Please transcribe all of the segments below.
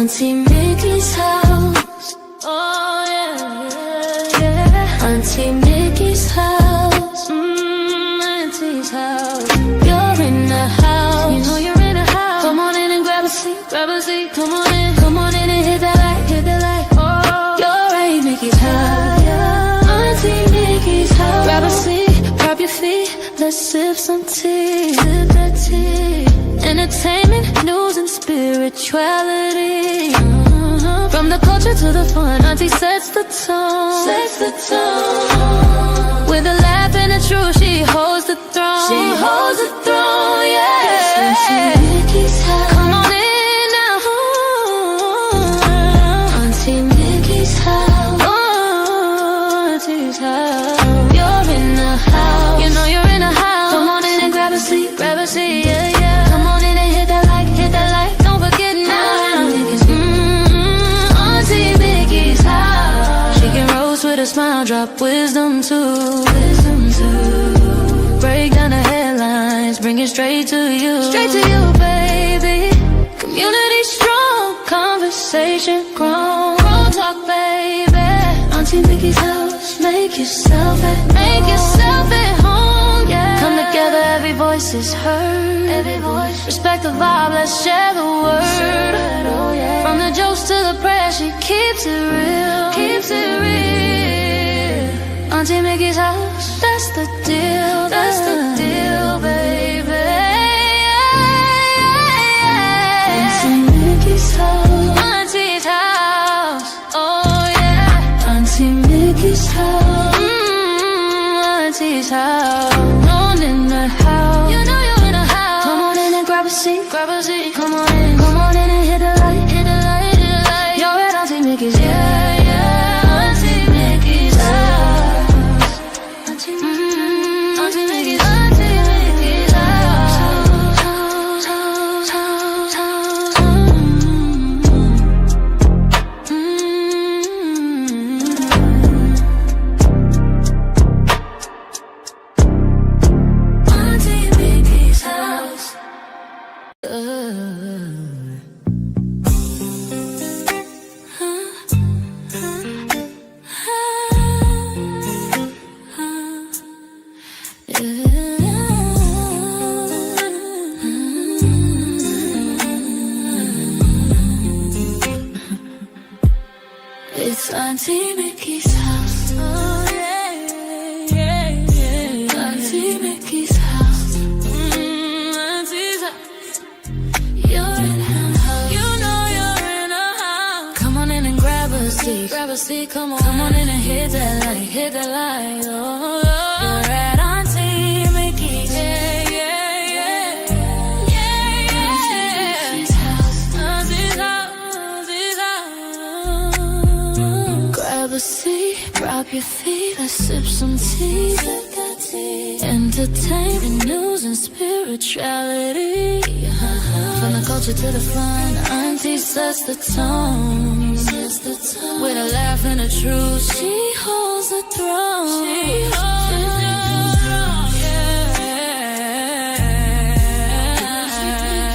Auntie Mickey's house. Oh yeah, yeah. Auntie Mickey's house. Auntie's house. You're in the house. You know you're in the house. Come on in and grab a seat, grab a seat. Come on in and hit that light, hit that light. Oh, you're at Mickey's house. Auntie Mickey's house. Grab a seat, grab your feet. Let's sip some tea, sip that tea. Entertainment, news, and spirituality. From the culture to the fun, Auntie sets the tone. Sets the tone. With a laugh and a truth, she holds the throne. She holds the throne, yeah. Auntie Mickey's house. Come on in now. Auntie Mickey's house. Oh, Auntie's house. You're in the house. You know you're in the house. Come on in and grab a seat, yeah, yeah. Come on in and hit that light. Don't forget now. Auntie Mickey's house. She can roast with a smile, drop wisdom too. Break down the headlines, bring it straight to you. Straight to you, baby. Community strong, conversation grown. Real talk, baby. Auntie Mickey's house. Make yourself at home, yeah. Come together, every voice is heard. Every voice. Respect the vibe, let's share the word. Oh, yeah. From the jokes to the prayers, she keeps it real. Keeps it real. Auntie Mickey's house, that's the deal. That's the deal, baby. Auntie Mickey's house. Auntie's house. Oh yeah. Auntie Mickey's house. Auntie's house. On in the house. You know you're in the house. Come on in and grab a seat, grab a seat. Come on in and hit the light, hit the light, hit the light. You're at Auntie Mickey's, yeah, yeah. Auntie Mickey's house. Auntie Mickey's, Auntie Mickey's house. Auntie Mickey's house. It's Auntie Mickey's house. Oh yeah, yeah, yeah. Auntie Mickey's house. Auntie's house. You're in her house. You know you're in her house. Come on in and grab a seat. Grab a seat, come on in and hit that light, hit that light. Oh, you're at Auntie Mickey's. Yeah, yeah, yeah. Yeah, yeah. Auntie's house. Auntie's house. Auntie's house. Grab a seat, drop your feet, let's sip some tea. Sip that tea. Entertainment, news, and spirituality. From the culture to the fun, Auntie sets the tone. With a laugh and a truth, she holds the throne. She holds the throne, yeah.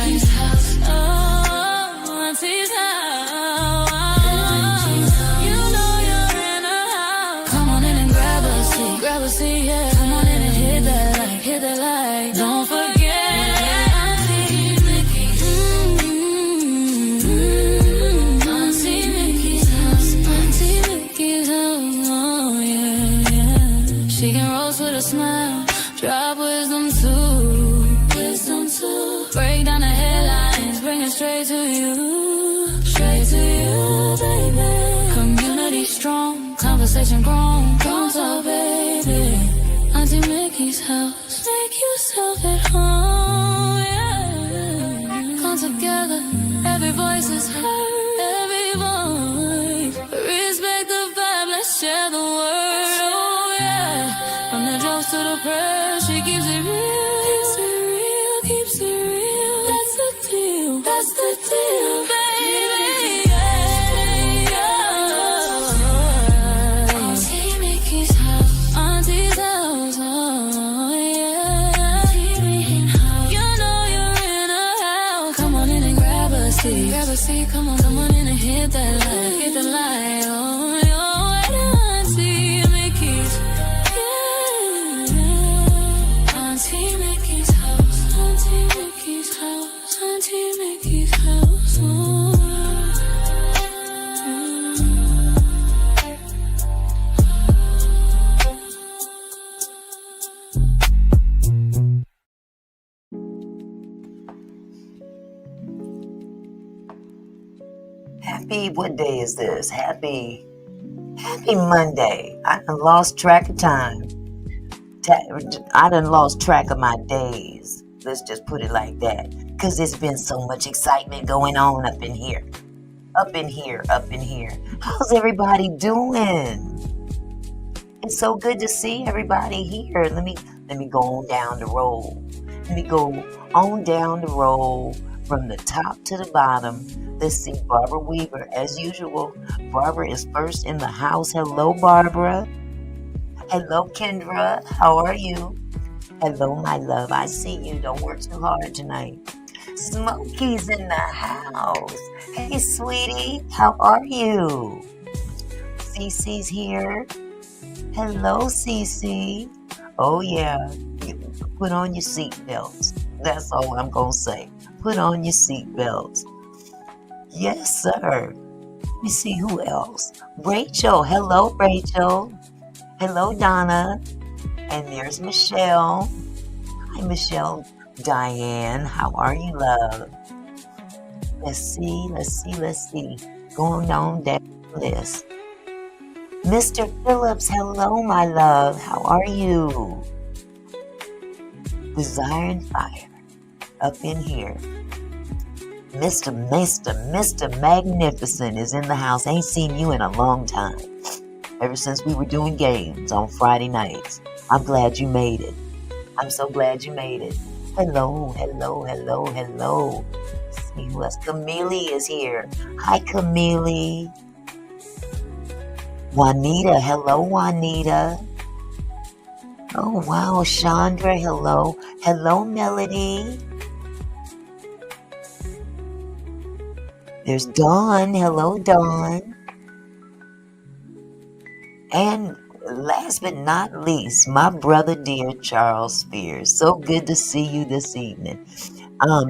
Auntie's house. Oh, Auntie's house. You know you're in her house. Come on in and grab a seat, yeah. Come on in and hit that light. Don't forget. She can roast with a smile, drop wisdom too. Break down the headlines, bring it straight to you. Straight to you, baby. Community strong, conversation grown. Don't talk, baby. Auntie Mickey's house. Make yourself at home, yeah. Come together, every voice is heard. Every voice. Respect the vibe, let's share the word. To the press, she keeps it real. Keeps it real, keeps it real. That's the deal, that's the deal, baby. Yeah, yeah. Auntie Mickey's house. Auntie's house, oh yeah. Auntie Mickey's house. You know you're in a house. Come on in and grab a seat. Grab a seat, come on in hit the light. Oh, you're Auntie Mickey's. Yeah. Auntie Mickey's house. Auntie Mickey's house. Auntie Mickey's house. Oh. What day is this? Happy Monday. I done lost track of time. I done lost track of my days. Let's just put it like that. Because there's been so much excitement going on up in here. Up in here. How's everybody doing? It's so good to see everybody here. Let me go on down the road. Let me go on down the road from the top to the bottom. Let's see, Barbara Weaver, as usual. Barbara is first in the house. Hello, Barbara. Hello, Kendra. How are you? Hello, my love. I see you. Don't work too hard tonight. Smokey's in the house. Hey, sweetie. How are you? Cece's here. Hello, Cece. Oh, yeah. Put on your seatbelts. That's all I'm going to say. Put on your seatbelts. Yes, sir. Let me see who else. Rachel. Hello, Rachel. Hello, Donna. And there's Michelle. Hi, Michelle. Diane, how are you, love? Let's see. Going on down the list. Mr. Phillips, hello, my love. How are you? Desire and Fire up in here. Mr. Magnificent is in the house. Ain't seen you in a long time. Ever since we were doing games on Friday nights. I'm glad you made it. I'm so glad you made it. Hello. See who else? Camille is here. Hi, Camille. Juanita. Hello, Juanita. Oh, wow. Chandra, hello. Hello, Melody. There's Dawn. Hello, Dawn. And last but not least, my brother dear Charles Spears. So good to see you this evening.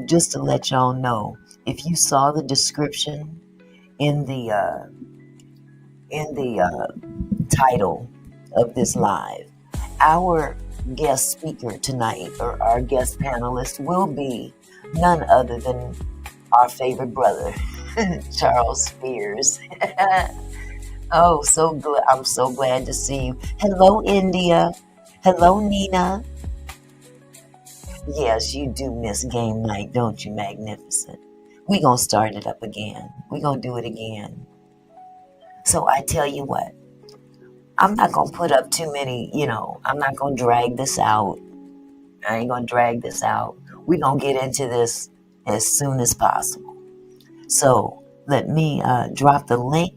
Just to let y'all know, if you saw the description in the title of this live, our guest speaker tonight, or our guest panelist, will be none other than our favorite brother, Charles Spears. Oh, so good. I'm so glad to see you. Hello, India. Hello, Nina. Yes, you do miss game night, don't you, Magnificent? We're going to start it up again. We're going to do it again. So I tell you what, I'm not going to put up too many, I'm not going to drag this out. I ain't going to drag this out. We're going to get into this as soon as possible. So let me drop the link.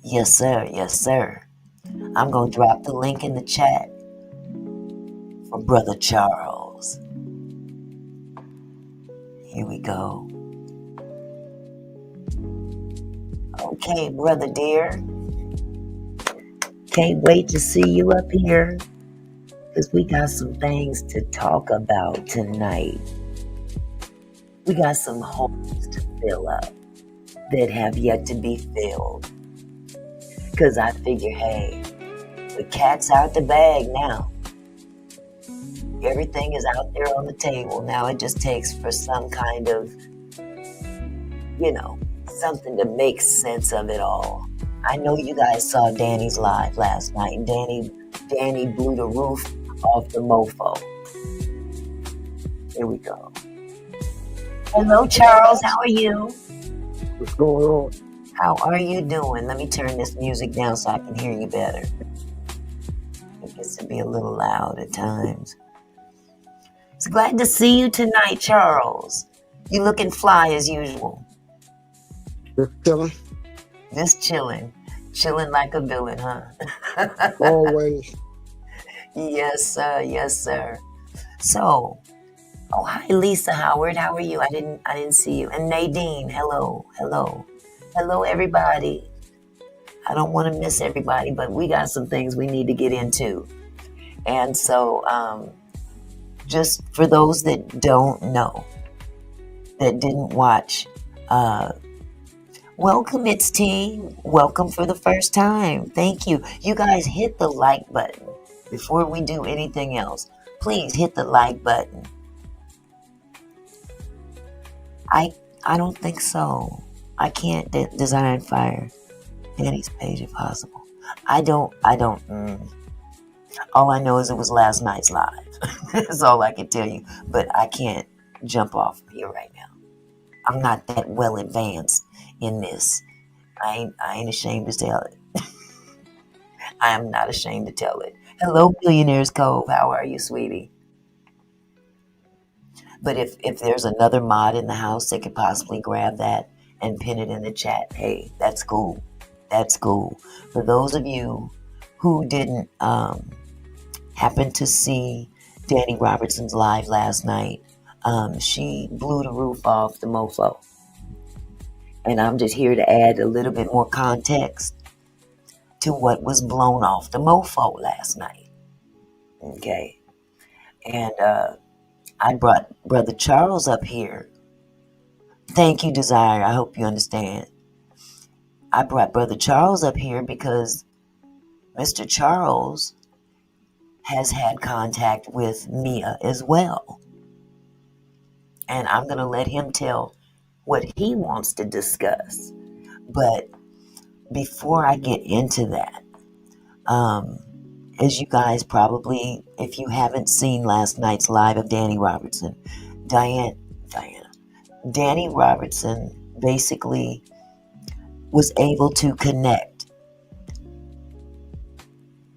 Yes, sir. I'm going to drop the link in the chat for Brother Charles. Here we go. Okay, brother dear. Can't wait to see you up here, because we got some things to talk about tonight. We got some holes to fill up that have yet to be filled. Because I figure, hey, the cat's out the bag now. Everything is out there on the table. Now it just takes for some kind of, something to make sense of it all. I know you guys saw Danny's live last night. Danny blew the roof off the mofo. Here we go. Hello, Charles. How are you? What's going on? How are you doing? Let me turn this music down so I can hear you better. It gets to be a little loud at times. It's glad to see you tonight, Charles. You looking fly as usual. Just chilling. Just chilling. Chilling like a villain, huh? Always. Yes, sir. So, Oh, hi, Lisa Howard. How are you? I didn't see you. And Nadine, hello, everybody. I don't want to miss everybody, but we got some things we need to get into. And so, just for those that don't know, that didn't watch, welcome, it's T. Welcome for the first time. Thank you. You guys hit the like button before we do anything else. Please hit the like button. I don't think so. I can't design fire. Danny's page if possible. I don't. All I know is it was last night's live. That's all I can tell you. But I can't jump off here right now. I'm not that well advanced in this. I ain't ashamed to tell it. I am not ashamed to tell it. Hello, Billionaires Cove. How are you, sweetie? But if there's another mod in the house that could possibly grab that and pin it in the chat, hey, that's cool. That's cool. For those of you who didn't happen to see Dani Robertson's live last night, she blew the roof off the mofo. And I'm just here to add a little bit more context to what was blown off the mofo last night. Okay. And I brought Brother Charles up here. Thank you, Desire. I hope you understand. I brought Brother Charles up here because Mr. Charles has had contact with Mia as well. And I'm going to let him tell what he wants to discuss. But before I get into that, as you guys probably, if you haven't seen last night's live of Dani Robertson, Dani Robertson basically was able to connect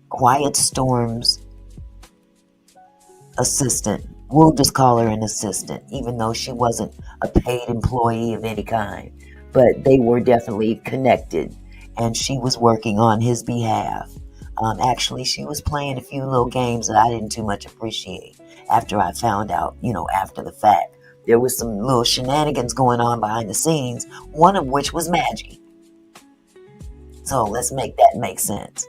Quiet Storm's assistant. We'll just call her an assistant, even though she wasn't a paid employee of any kind. But they were definitely connected, and she was working on his behalf. Actually, she was playing a few little games that I didn't too much appreciate after I found out, after the fact. There was some little shenanigans going on behind the scenes, one of which was Maggie. So let's make that make sense.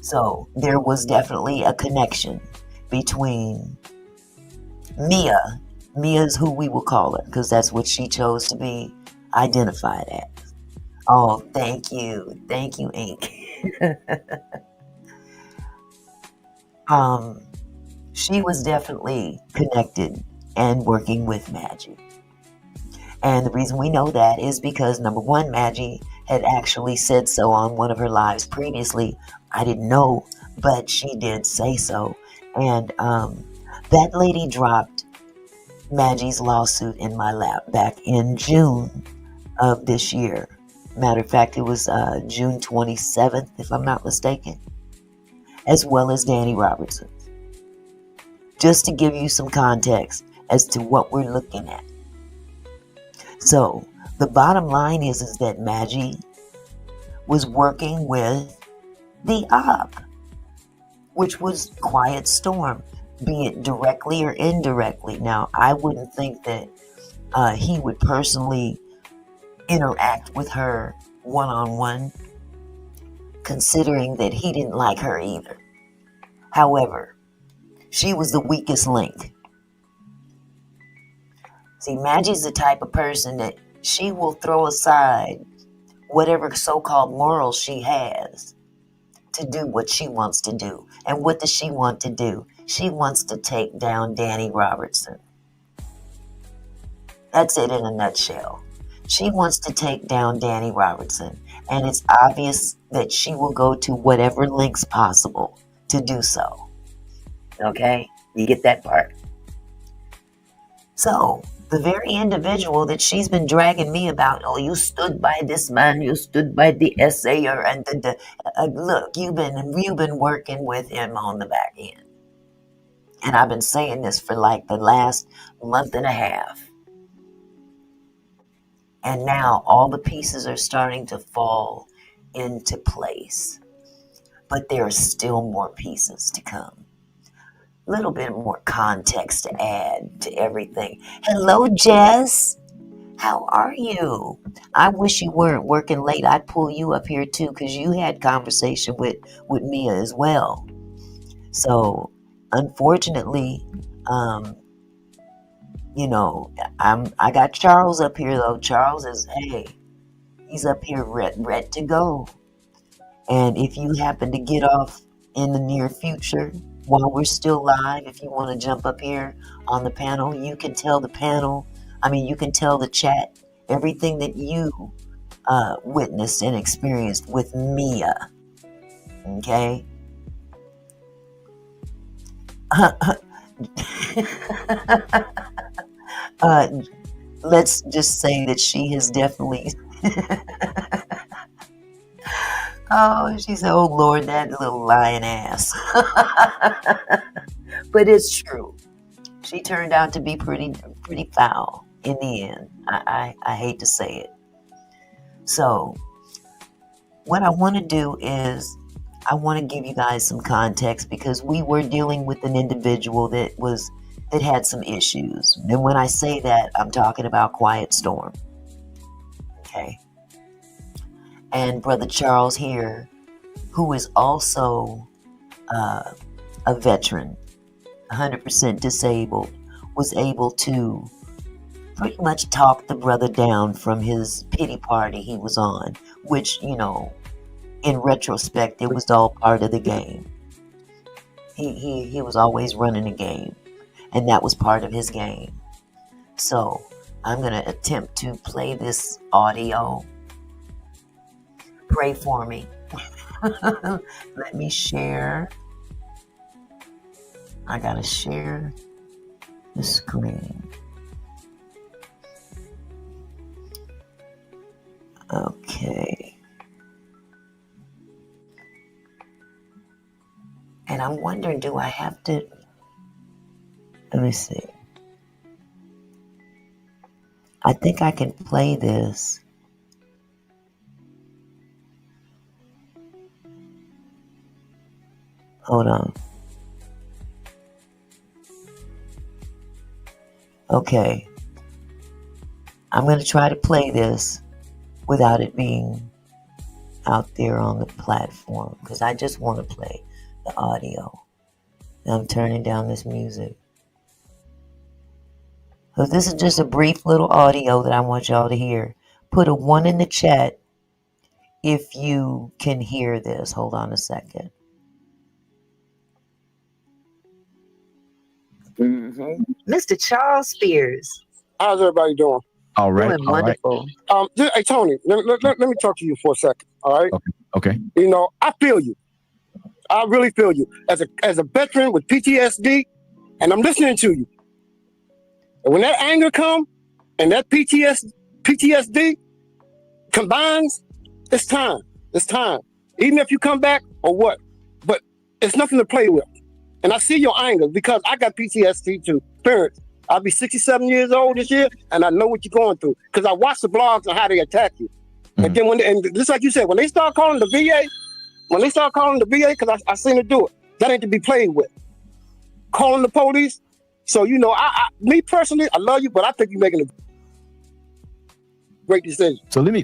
So there was definitely a connection between Mia. Mia's who we will call her, because that's what she chose to be identified as. Oh, thank you. Thank you, Ink. She was definitely connected and working with Madgie. And the reason we know that is because, number one, Madgie had actually said so on one of her lives previously. I didn't know, but she did say so. And that lady dropped Maggie's lawsuit in my lap back in June of this year. Matter of fact, it was June 27th, if I'm not mistaken, as well as Dani Robertson. Just to give you some context as to what we're looking at. So, the bottom line is that Maggie was working with the op, which was Quiet Storm, be it directly or indirectly. Now, I wouldn't think that he would personally interact with her one-on-one, considering that he didn't like her either. However, she was the weakest link. See, Maggie's the type of person that she will throw aside whatever so-called morals she has to do what she wants to do. And what does she want to do? She wants to take down Dani Robertson. That's it in a nutshell. She wants to take down Dani Robertson, and it's obvious that she will go to whatever lengths possible to do so. Okay? You get that part? So, the very individual that she's been dragging me about, oh, you stood by this man, you stood by the essayer, and look, you've been working with him on the back end. And I've been saying this for like the last month and a half. And now all the pieces are starting to fall into place. But there are still more pieces to come. little bit more context to add to everything. Hello, Jess. How are you? I wish you weren't working late. I'd pull you up here too, because you had conversation with Mia as well. So, unfortunately, um, I got Charles up here though. Charles is, hey, he's up here ready to go. And if you happen to get off in the near future while we're still live, if you want to jump up here on the panel, you can tell you can tell the chat everything that you witnessed and experienced with Mia. Okay? Let's just say that she has definitely. Oh, she said, "Oh Lord, that little lying ass." But it's true. She turned out to be pretty foul in the end. I hate to say it. So, what I want to do is I want to give you guys some context, because we were dealing with an individual that had some issues. And when I say that, I'm talking about Quiet Storm. Okay. And Brother Charles here, who is also a veteran, 100% disabled, was able to pretty much talk the brother down from his pity party he was on, which, in retrospect, it was all part of the game. He was always running a game, and that was part of his game. So I'm going to attempt to play this audio. Pray for me. Let me share. I got to share the screen. Okay. And I'm wondering, do I have to... Let me see. I think I can play this. Hold on. Okay. I'm going to try to play this without it being out there on the platform, because I just want to play the audio. I'm turning down this music. So this is just a brief little audio that I want y'all to hear. Put a 1 in the chat if you can hear this. Hold on a second. Mr. Charles Spears. How's everybody doing? All right. Doing wonderful. Hey, Tony, let me talk to you for a second. All right. Okay. I feel you. I really feel you. As a veteran with PTSD, and I'm listening to you. And when that anger comes and that PTSD combines, it's time. It's time. Even if you come back or what. But it's nothing to play with. And I see your anger, because I got PTSD too. Parents, I'll be 67 years old this year, and I know what you're going through, because I watch the blogs on how they attack you. Mm-hmm. And then and just like you said, when they start calling the VA, because I seen it do it, that ain't to be played with. Calling the police. So, me personally, I love you, but I think you're making a great decision. So let me...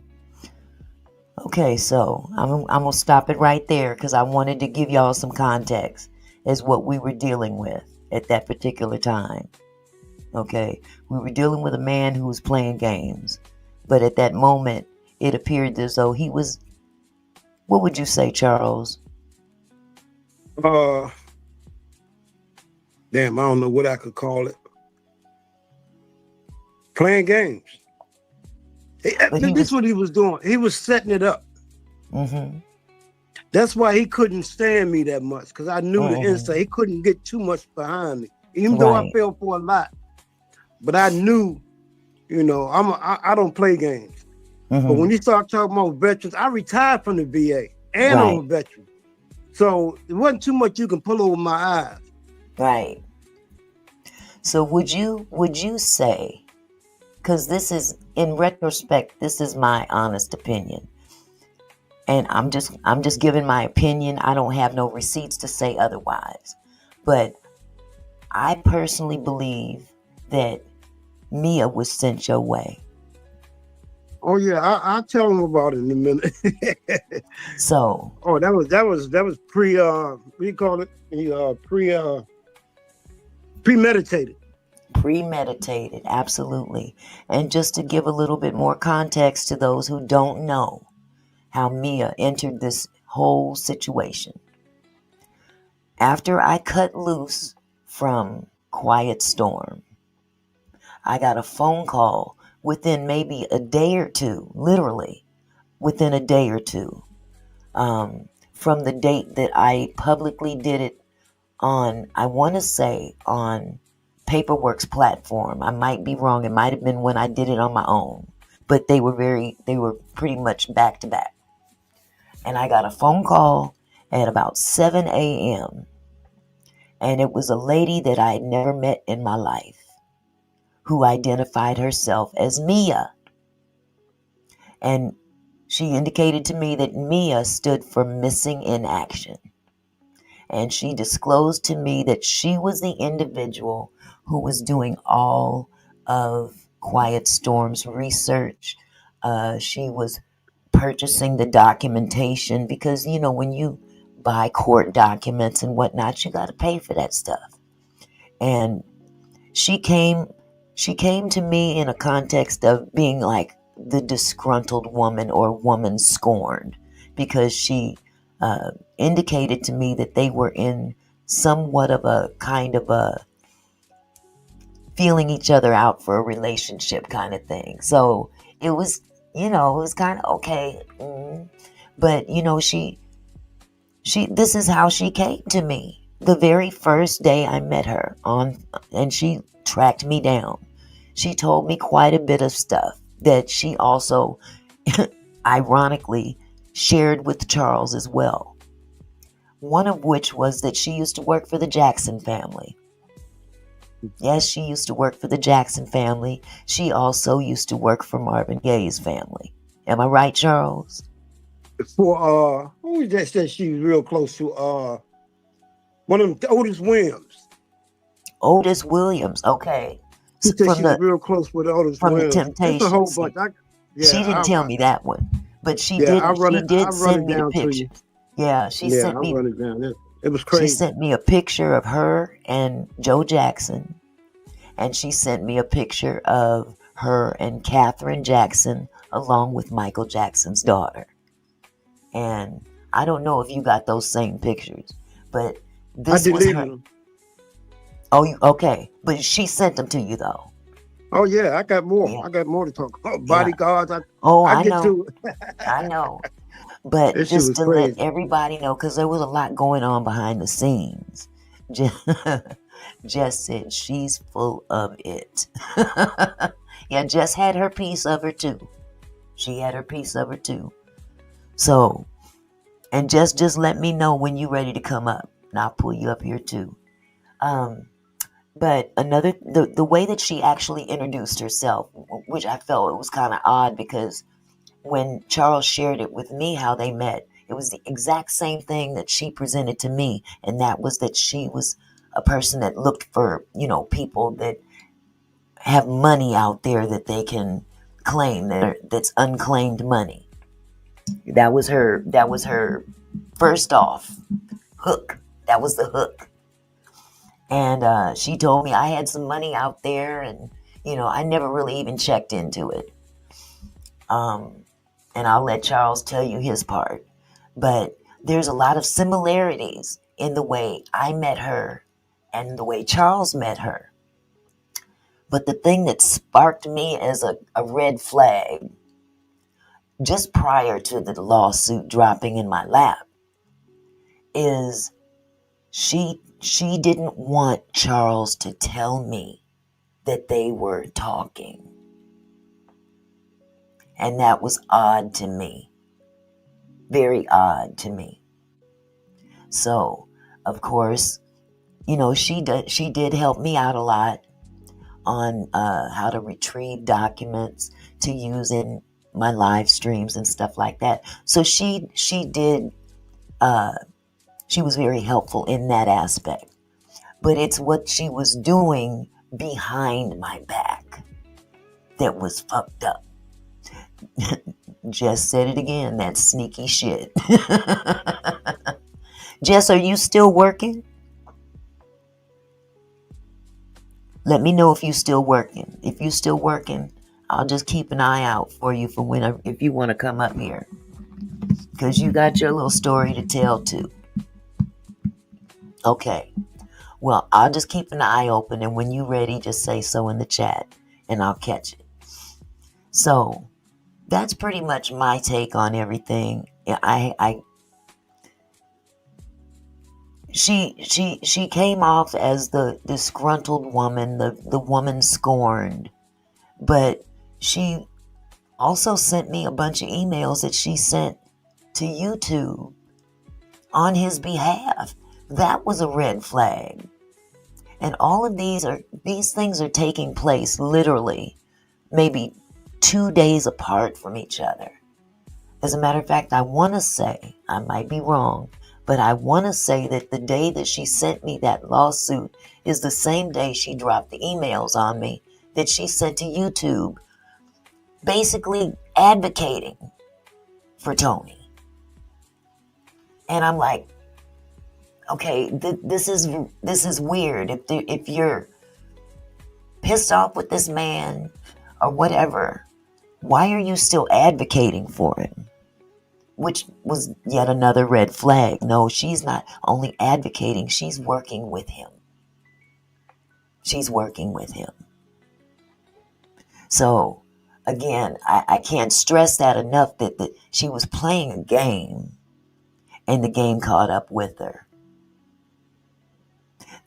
Okay, so I'm going to stop it right there, because I wanted to give y'all some context as what we were dealing with at that particular time. Okay, we were dealing with a man who was playing games, but at that moment, it appeared as though he was, what would you say, Charles? Damn, I don't know what I could call it. Playing games. This is what he was doing. He was setting it up. Mm-hmm. That's why he couldn't stand me that much, because I knew the inside. He couldn't get too much behind me, even though I fell for a lot. But I knew, I don't play games. Mm-hmm. But when you start talking about veterans, I retired from the VA, and I'm a veteran. So there wasn't too much you can pull over my eyes. Right. So would you say, because this is, in retrospect, this is my honest opinion, and I'm just giving my opinion. I don't have no receipts to say otherwise. But I personally believe that Mia was sent your way. Oh yeah, I'll tell them about it in a minute. So, Oh, that was pre what do you call it? Premeditated. premeditated, absolutely. And just to give a little bit more context to those who don't know how Mia entered this whole situation. After I cut loose from Quiet Storm, I got a phone call within maybe a day or two, literally within a day or two, from the date that I publicly did it on, I want to say on Paperwork's platform. I might be wrong. It might have been when I did it on my own, but they were pretty much back to back. And I got a phone call at about 7 a.m. And it was a lady that I had never met in my life who identified herself as Mia. And she indicated to me that Mia stood for missing in action. And she disclosed to me that she was the individual who was doing all of Quiet Storm's research. She was purchasing the documentation because, you know, when you buy court documents and whatnot, you got to pay for that stuff. And she came to me in a context of being like the disgruntled woman or woman scorned, because she indicated to me that they were in somewhat of a kind of a feeling each other out for a relationship kind of thing. So it was, it was kind of okay. But, this is how she came to me. The very first day I met her and she tracked me down. She told me quite a bit of stuff that she also, ironically, shared with Charles as well. One of which was that she used to work for the Jackson family. Yes, she used to work for the Jackson family. She also used to work for Marvin Gaye's family. Am I right, Charles? For who was that said she was real close to one of them, Otis Williams. Otis Williams, okay. She said she was real close with Otis from Williams. The Temptations. It's a whole bunch. She didn't tell me that one, but she did. She did send me the picture. Yeah, she sent me. Run it down. It was crazy. She sent me a picture of her and Joe Jackson, and she sent me a picture of her and Katherine Jackson along with Michael Jackson's daughter. And I don't know if you got those same pictures, but this was her. Them. Oh, okay. But she sent them to you, though. Oh, yeah. I got more. Yeah. I got more to talk about. Bodyguards. I know. I know. But just to let everybody know, because there was a lot going on behind the scenes. Jess said she's full of it. Yeah, Jess had her piece of her, too. She had her piece of her, too. So, and just let me know when you're ready to come up, and I'll pull you up here, too. But the way that she actually introduced herself, which I felt it was kind of odd, because when Charles shared it with me how they met, it was the exact same thing that she presented to me, and that was that she was a person that looked for, people that have money out there that they can claim, that's unclaimed money. That was her first off hook. That was the hook. And she told me I had some money out there, and, I never really even checked into it. And I'll let Charles tell you his part. But there's a lot of similarities in the way I met her and the way Charles met her. But the thing that sparked me as a red flag, just prior to the lawsuit dropping in my lap, is she didn't want Charles to tell me that they were talking. And that was odd to me. Very odd to me. So, of course, she did help me out a lot on how to retrieve documents to use in my live streams and stuff like that. So she was very helpful in that aspect. but it's what she was doing behind my back that was fucked up. Jess said it again, that sneaky shit. Jess, are you still working? Let me know if you're still working. If you're still working, I'll just keep an eye out for you for if you want to come up here. Because you got your little story to tell too. Okay. Well, I'll just keep an eye open, and when you're ready, just say so in the chat, and I'll catch it. So, that's pretty much my take on everything. She came off as the disgruntled woman, the woman scorned, but she also sent me a bunch of emails that she sent to YouTube on his behalf. That was a red flag. And all of these things are taking place literally maybe 2 days apart from each other. As a matter of fact, I want to say, I might be wrong, but I want to say that the day that she sent me that lawsuit is the same day she dropped the emails on me that she sent to YouTube, basically advocating for Tony. And I'm like, okay, this is weird. If you're pissed off with this man or whatever, why are you still advocating for him? Which was yet another red flag. No, she's not only advocating, she's working with him. She's working with him. So, again, I can't stress that enough that she was playing a game and the game caught up with her.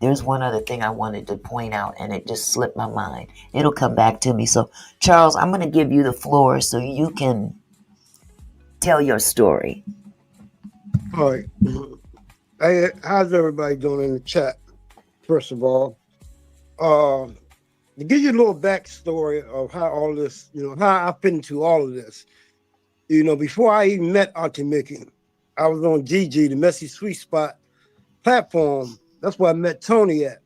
There's one other thing I wanted to point out, and it just slipped my mind. It'll come back to me. So, Charles, I'm going to give you the floor so you can tell your story. All right. Hey, how's everybody doing in the chat? First of all, to give you a little backstory of how all this, how I fit into all of this. Before I even met Auntie Mickey, I was on GG, the Messy Sweet Spot platform. That's where I met Tony at.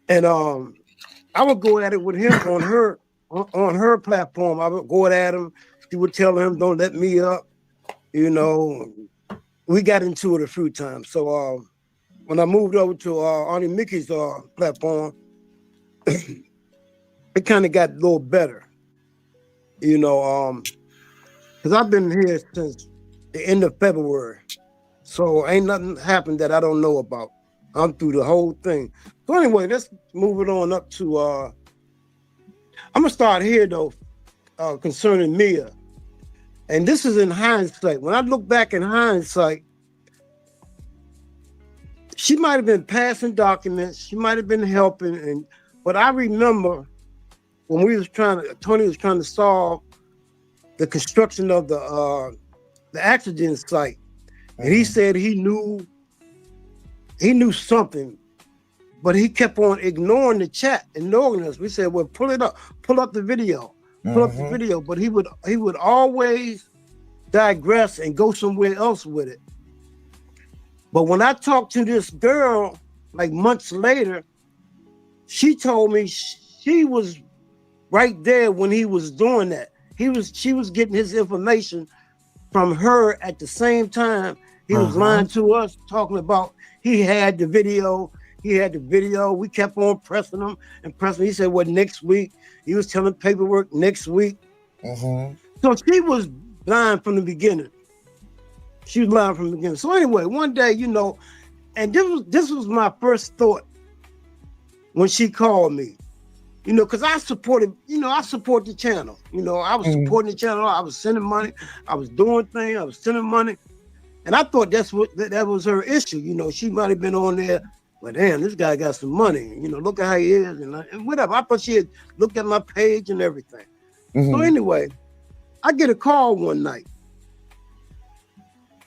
And I would go at it with him on her platform. I would go at him. She would tell him, "Don't let me up." We got into it a few times. So when I moved over to Auntie Mickey's platform, it kind of got a little better. Because I've been here since the end of February. So ain't nothing happened that I don't know about. I'm through the whole thing. So anyway, let's move it on up to, I'm going to start here though, concerning Mia. And this is in hindsight. When I look back in hindsight, she might have been passing documents. She might have been helping. But I remember when Tony was trying to solve the construction of the accident site. And he said he knew something, but he kept on ignoring the chat, ignoring us. We said, "Well, pull it up, pull up the video, pull up the video." But he would always digress and go somewhere else with it. But when I talked to this girl, like months later, she told me she was right there when he was doing that. She was getting his information from her at the same time. He was lying to us, talking about he had the video. We kept on pressing him and pressing. He said, "Well, next week." He was telling paperwork next week. So she was lying from the beginning. So anyway, one day, and this was my first thought when she called me. Because I supported, I support the channel. I was supporting the channel. I was sending money. I was doing things. I was sending money. And I thought that was her issue. She might have been on there, but damn, this guy got some money. Look at how he is and whatever. I thought she had looked at my page and everything. So anyway, I get a call one night.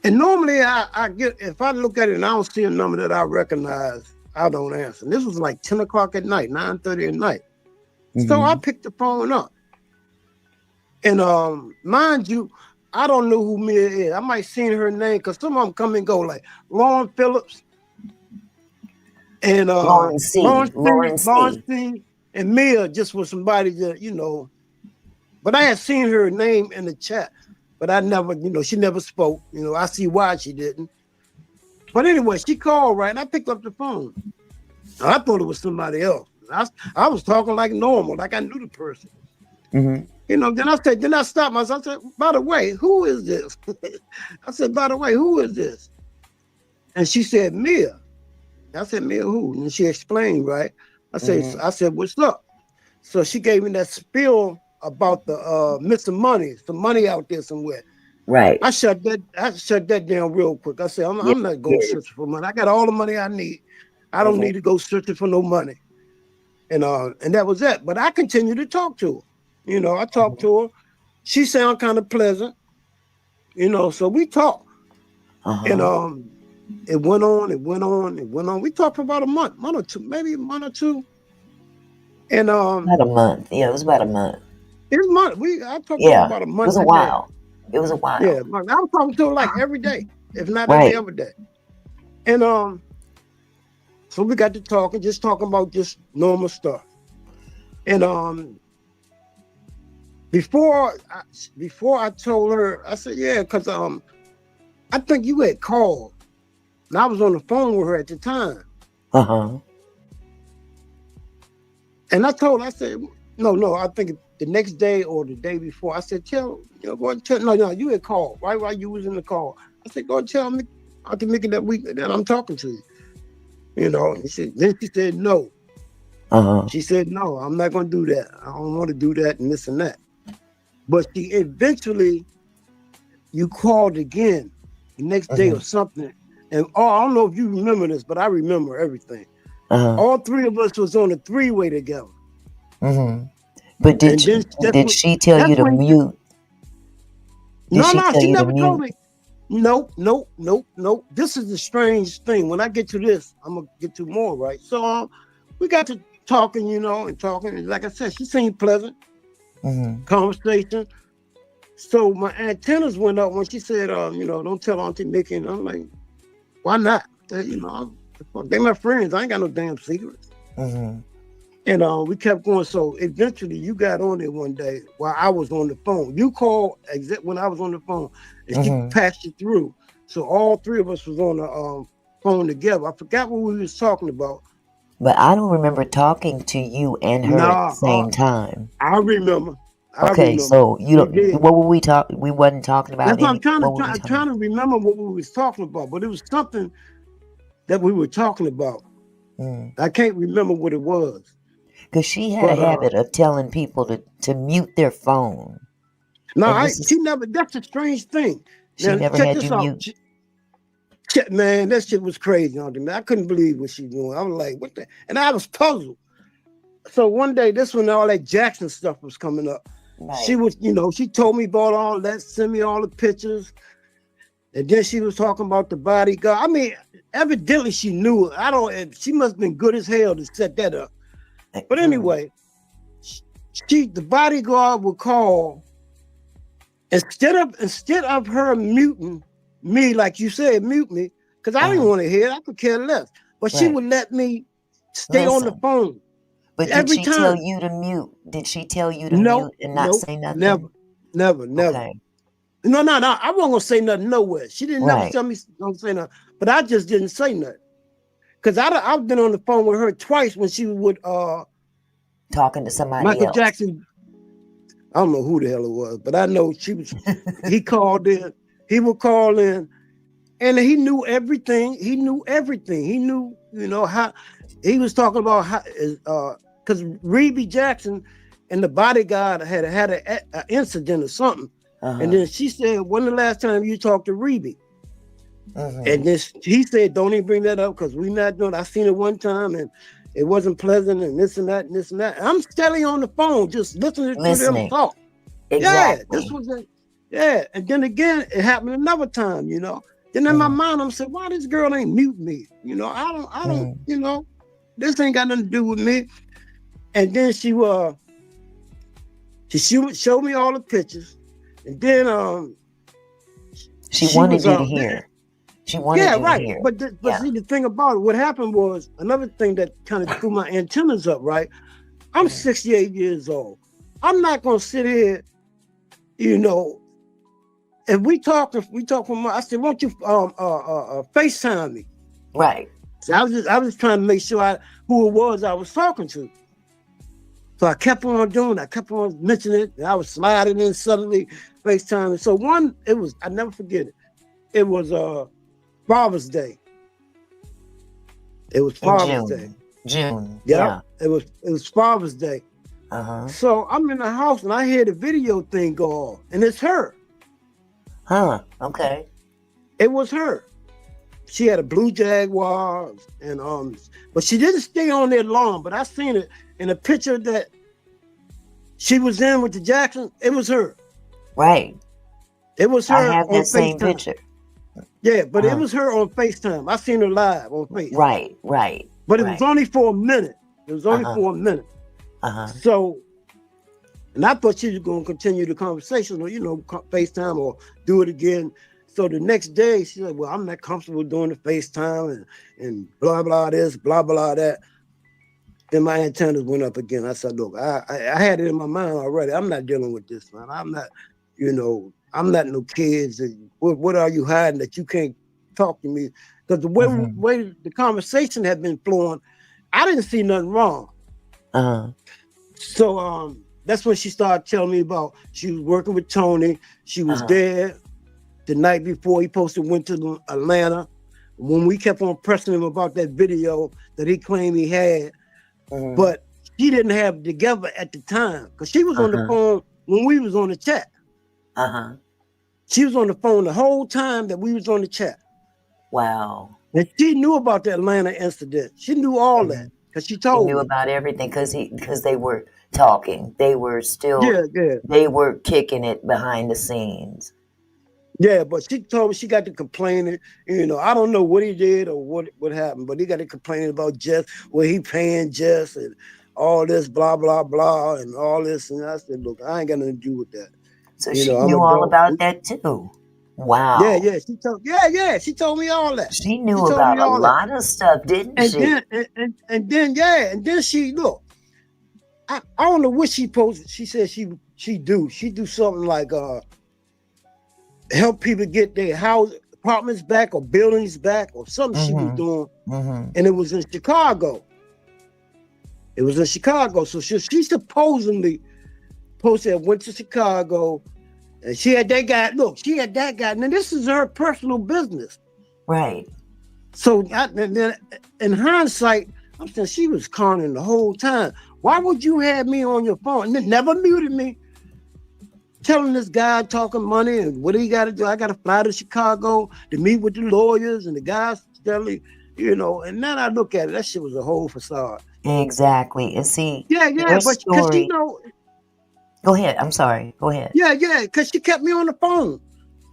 And normally if I look at it and I don't see a number that I recognize, I don't answer. And this was like 10 o'clock at night, 9:30 at night. So I picked the phone up. And mind you, I don't know who Mia is. I might seen her name because some of them come and go, like Lauren Phillips. And Lawrence C. And Mia just was somebody that, you know, but I had seen her name in the chat, but I never, you know, she never spoke. You know, I see why she didn't. But anyway, she called, right? And I picked up the phone. I thought it was somebody else. I was talking like normal, like I knew the person. Mm-hmm. You know, then I stopped myself. I said, by the way, who is this? I said, by the way, who is this? And she said, Mia. I said, Mia who? And she explained, right? I said, what's up? So she gave me that spiel about the missing money, some money out there somewhere. Right. I shut that down real quick. I said, I'm not going searching for money. I got all the money I need. I don't need to go searching for no money. And that was it. But I continued to talk to her. You know, I talked to her. She sounded kind of pleasant. You know, so we talked. And it went on. We talked for about a month or two, maybe a month or two. And about a month. Yeah, it was about a month. It was a month. I talked to her about a month. It was a while. It was a while. Yeah, I was talking to her like every day, if not every other day. And so we got to talking, just talking about just normal stuff. And before I told her, I said, yeah, because I think you had called. And I was on the phone with her at the time. And I told her, I said, no, I think the next day or the day before, I said, go and tell, no, you had called. Right while you was in the call. I said, go and tell me, I can make it that week that I'm talking to you. You know, then she said, no. She said, no, I'm not going to do that. I don't want to do that and this and that. But she eventually, you called again the next day or something. And I don't know if you remember this, but I remember everything. All three of us was on a three-way together. But did she tell you to mute? No, she never told me. Nope. This is the strange thing. When I get to this, I'm going to get to more, right? So we got to talking, you know, and talking. And like I said, she seemed pleasant. Conversation. So my antennas went up when she said, don't tell Auntie Mickey. And I'm like, why not? You know, they my friends. I ain't got no damn secrets. And we kept going. So eventually you got on there one day while I was on the phone. You called when I was on the phone and she passed it through. So all three of us was on the phone together. I forgot what we was talking about. But I don't remember talking to you and her at the same time. I remember. So what were we talking? We wasn't talking about. That's what I'm trying to remember what we was talking about, but it was something that we were talking about. I can't remember what it was. Because she had a habit of telling people to mute their phone. No, she never. That's a strange thing. She never had you mute. Man, that shit was crazy on me. I couldn't believe what she doing. I was like, what the? And I was puzzled. So one day, this when all that Jackson stuff was coming up. Right. She was, she told me about all that, sent me all the pictures. And then she was talking about the bodyguard. I mean, evidently she knew it. She must have been good as hell to set that up. But anyway, the bodyguard would call instead of her muting me, like you said, mute me, because I didn't want to hear it. I could care less. But she would let me stay on the phone. But did she tell you to mute? Did she tell you to mute and not say nothing? Never. Okay. No. I wasn't gonna say nothing nowhere. She didn't never tell me don't say nothing, but I just didn't say nothing because I've been on the phone with her twice when she would talking to somebody Michael else. Jackson. I don't know who the hell it was, but I know she was. He called in. He would call in, and he knew everything. He knew, how he was talking about how because Reby Jackson and the bodyguard had an incident or something. And then she said, when the last time you talked to Reby? And then he said, don't even bring that up because we're not doing it. I seen it one time and it wasn't pleasant and this and that and this and that. And I'm steady on the phone, just listening to them talk. Exactly. Yeah, this was it. Yeah. And then again, it happened another time, Then in my mind, I'm saying, why this girl ain't mute me? I don't, this ain't got nothing to do with me. And then she would show me all the pictures. And then she wanted you to hear. She wanted Yeah, you to right. hear. But Yeah. see, the thing about it, what happened was another thing that kind of threw my antennas up. Right, I'm 68 years old. I'm not gonna sit here, you know. If we talk from, I said, won't you FaceTime me? Right. So I was just trying to make sure who it was I was talking to. So I kept on doing, I kept on mentioning it, and I was sliding in suddenly, FaceTime. So I never forget it. It was Father's Day. It was In Father's Day. June. Yeah. Yeah. It was Father's Day. So I'm in the house and I hear the video thing go on, and it's her. Okay. It was her. She had a blue Jaguar, and but she didn't stay on there long. But I seen it in a picture that she was in with the Jackson. It was her. Right. It was her. I have on that same FaceTime. picture. Yeah, but it was her on FaceTime. I seen her live on FaceTime. Right. But it was only for a minute. It was only for a minute. So, and I thought she was going to continue the conversation, or FaceTime, or do it again. So the next day, she said, "Well, I'm not comfortable doing the FaceTime and blah blah this, blah blah that." Then my antennas went up again. I said, "Look, I had it in my mind already. I'm not dealing with this, man. I'm not, I'm not no kids. What are you hiding that you can't talk to me?" Because the way the conversation had been flowing, I didn't see nothing wrong. So that's when she started telling me about she was working with Tony. She was there the night before he posted went to Atlanta. When we kept on pressing him about that video that he claimed he had, but she didn't have it together at the time because she was on the phone when we was on the chat. She was on the phone the whole time that we was on the chat. Wow. And she knew about the Atlanta incident. She knew all that because she told me. Knew about everything because they were talking. They were still they were kicking it behind the scenes. Yeah, but she told me she got to complaining. I don't know what he did or what happened, but he got to complaining about Jess, he paying Jess and all this blah blah blah and all this. And I said, look, I ain't got nothing to do with that. So she knew all about that too. Wow. Yeah. She told me all that. She knew about a lot of stuff, didn't she? And then she look. I don't know what she posted. She said she do something like help people get their apartments back or buildings back or something she was doing. And it was in Chicago. So she supposedly posted went to Chicago and she had that guy. Now this is her personal business. Right. So in hindsight, I'm saying she was conning the whole time. Why would you have me on your phone? And never muted me. Telling this guy talking money and what he got to do. I got to fly to Chicago to meet with the lawyers and the guys telling, and then I look at it, that shit was a whole facade. Exactly. And see, but because she know. Go ahead. I'm sorry. Go ahead. Yeah, because she kept me on the phone.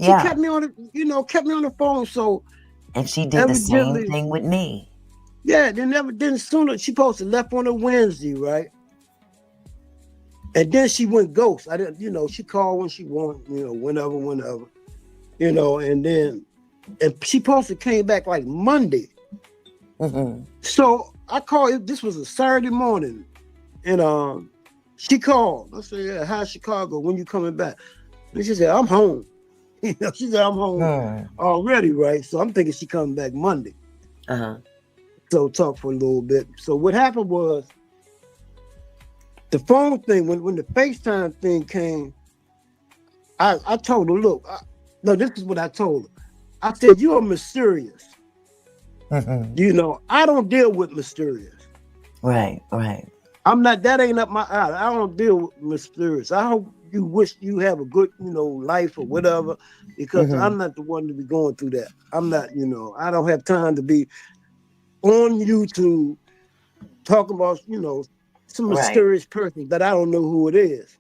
She kept me on the phone. So. And she did the same thing with me. Yeah, then sooner she posted left on a Wednesday, right? And then she went ghost. I didn't, she called when she wanted, whenever. And then she posted came back like Monday. So I called, this was a Saturday morning. And she called. I said, yeah, how's Chicago? When you coming back? And she said, I'm home. She said, I'm home already, right? So I'm thinking she coming back Monday. So talk for a little bit. So what happened was, the phone thing, when the FaceTime thing came, I told her, look, this is what I told her. I said, you are mysterious. I don't deal with mysterious. Right. I'm not, that ain't up my alley. I don't deal with mysterious. I hope you wish you have a good, life or whatever, because I'm not the one to be going through that. I'm not, I don't have time to be on YouTube talking about, some mysterious person that I don't know who it is.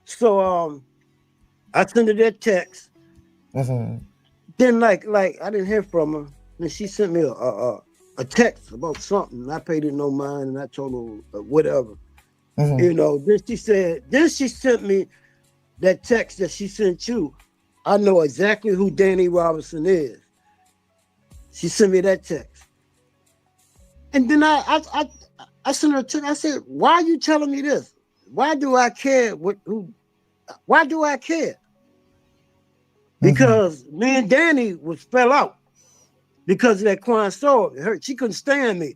So I sent her that text. Then like I didn't hear from her. And she sent me a text about something. I paid it no mind and I told her whatever. Then she sent me that text that she sent you. I know exactly who Dani Robertson is. She sent me that text. And then I sent her a text. I said, why are you telling me this? Why do I care? Why do I care? Because me and Danny fell out because of that Quan story. She couldn't stand me.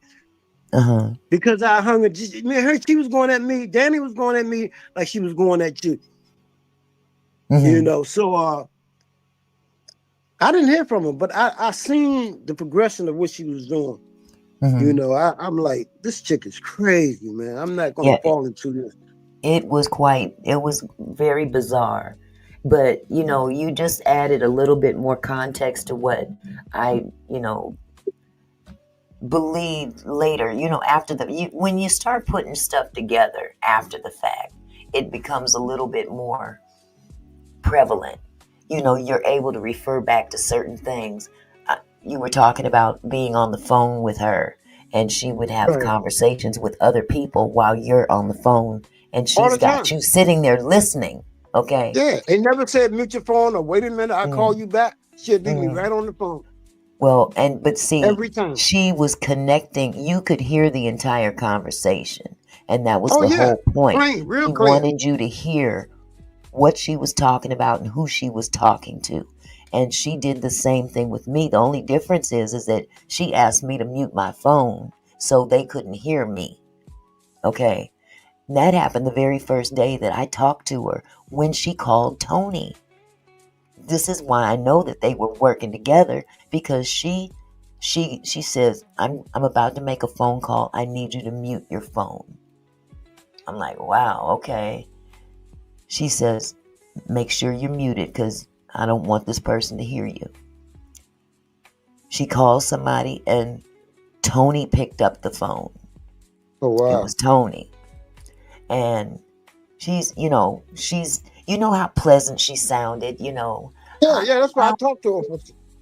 Because I hung her. She was going at me. Danny was going at me like she was going at you. You know, so I didn't hear from her, but I seen the progression of what she was doing. You know, I'm like, this chick is crazy, man. I'm not gonna fall into this. It was very bizarre. But, you know, you just added a little bit more context to what I, you know, believed later. You know, after when you start putting stuff together after the fact, it becomes a little bit more prevalent. You know, you're able to refer back to certain things. You were talking about being on the phone with her, and she would have conversations with other people while you're on the phone, and she's got you sitting there listening. Okay. Yeah, they never said mute your phone or wait a minute, I'll call you back. She'd leave me right on the phone. Well, but see, every time she was connecting, you could hear the entire conversation, and that was the whole point. Clean, real he clean. Wanted you to hear what she was talking about and who she was talking to. And she did the same thing with me. The only difference is that she asked me to mute my phone so they couldn't hear me. Okay. And that happened the very first day that I talked to her when she called Tony. This is why I know that they were working together, because she says, I'm about to make a phone call. I need you to mute your phone. I'm like, wow, okay. She says, make sure you're muted because I don't want this person to hear you. She calls somebody and Tony picked up the phone. Oh, wow. It was Tony. And she's, you know how pleasant she sounded, you know. Yeah, that's why I talked to her.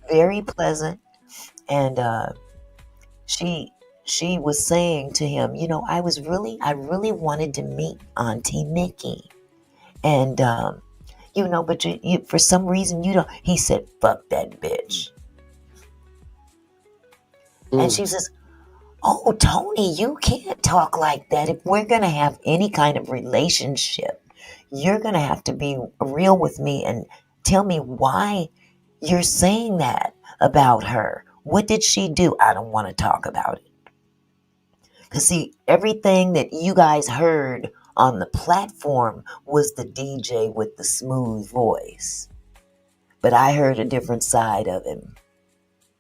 Very pleasant. And she was saying to him, you know, I really wanted to meet Auntie Mickey. And, you know, but you for some reason you don't. He said, fuck that bitch. And she says, oh, Tony, you can't talk like that. If we're going to have any kind of relationship, you're going to have to be real with me and tell me why you're saying that about her. What did she do? I don't want to talk about it. Because, see, everything that you guys heard on the platform was the DJ with the smooth voice. But I heard a different side of him.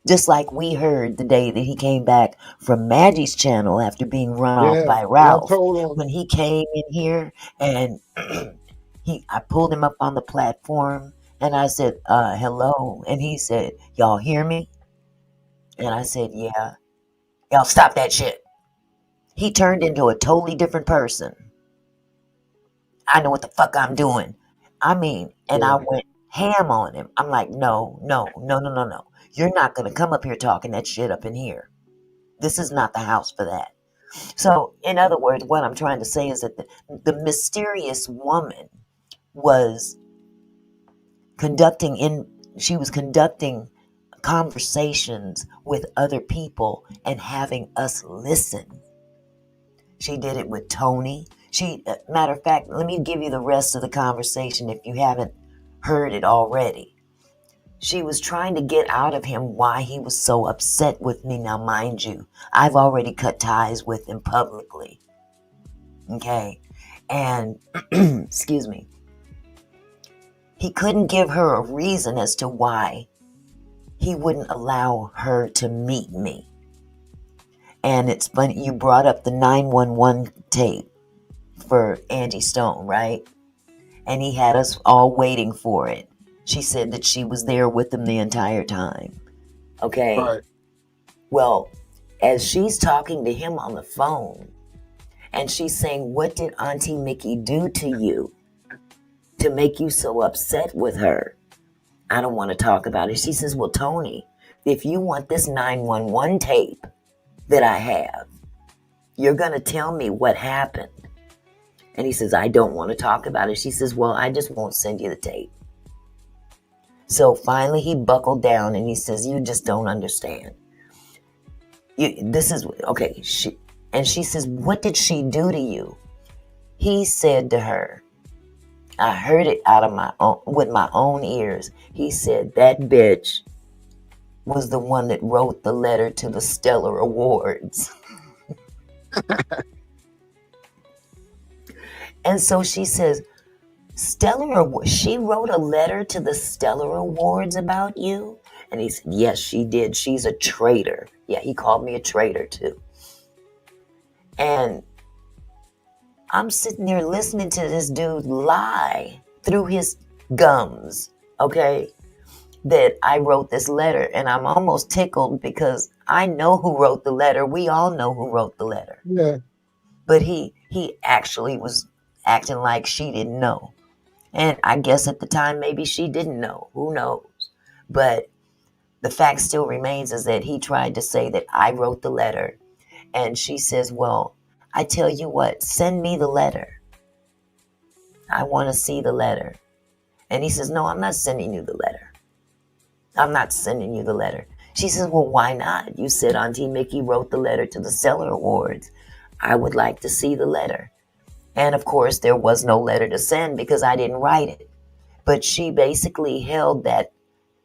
Just like we heard the day that he came back from Maggie's channel after being run off by Ralph. When he came in here and I pulled him up on the platform and I said, hello. And he said, y'all hear me? And I said, yeah. Y'all stop that shit. He turned into a totally different person. I know what the fuck I'm doing. I mean, and I went ham on him. I'm like, no. You're not going to come up here talking that shit up in here. This is not the house for that. So, in other words, what I'm trying to say is that the mysterious woman was conducting conversations with other people and having us listen. She did it with Tony. Matter of fact, let me give you the rest of the conversation if you haven't heard it already. She was trying to get out of him why he was so upset with me. Now, mind you, I've already cut ties with him publicly. Okay? And, excuse me, he couldn't give her a reason as to why he wouldn't allow her to meet me. And it's funny, you brought up the 911 tape for Angie Stone, right? And he had us all waiting for it. She said that she was there with him the entire time. Okay? Right. Well, as she's talking to him on the phone, and she's saying, what did Auntie Mickey do to you to make you so upset with her? I don't want to talk about it. She says, well, Tony, if you want this 911 tape that I have, you're going to tell me what happened. And he says, I don't want to talk about it. She says, well, I just won't send you the tape. So finally he buckled down and he says, you just don't understand. this is okay. She says, what did she do to you? He said to her, I heard it out of with my own ears. He said, that bitch was the one that wrote the letter to the Stellar Awards. And so she says, she wrote a letter to the Stellar Awards about you? And he said, yes, she did. She's a traitor. Yeah, he called me a traitor too. And I'm sitting there listening to this dude lie through his gums, okay, that I wrote this letter. And I'm almost tickled because I know who wrote the letter. We all know who wrote the letter. Yeah. But he actually was acting like she didn't know. And I guess at the time, maybe she didn't know. Who knows? But the fact still remains is that he tried to say that I wrote the letter. And she says, well, I tell you what, send me the letter. I want to see the letter. And he says, no, I'm not sending you the letter. I'm not sending you the letter. She says, well, why not? You said Auntie Mickey wrote the letter to the Stellar Awards. I would like to see the letter. And of course, there was no letter to send because I didn't write it. But she basically held that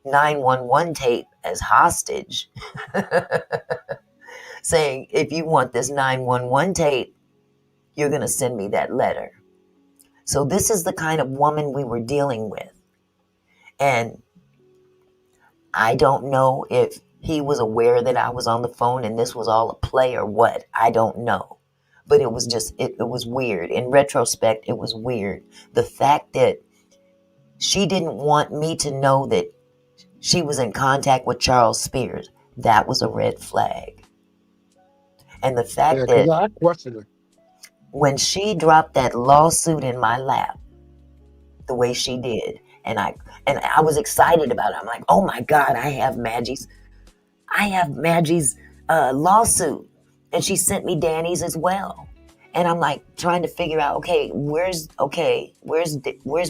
911 tape as hostage, saying, if you want this 911 tape, you're going to send me that letter. So this is the kind of woman we were dealing with. And I don't know if he was aware that I was on the phone and this was all a play or what. I don't know. But it was just, it was weird. In retrospect, it was weird. The fact that she didn't want me to know that she was in contact with Charles Spears, that was a red flag. And the fact that I questioned her. When she dropped that lawsuit in my lap, the way she did, and I was excited about it. I'm like, oh my God, I have Maggie's lawsuit. And she sent me Dani's as well. And I'm like trying to figure out, where's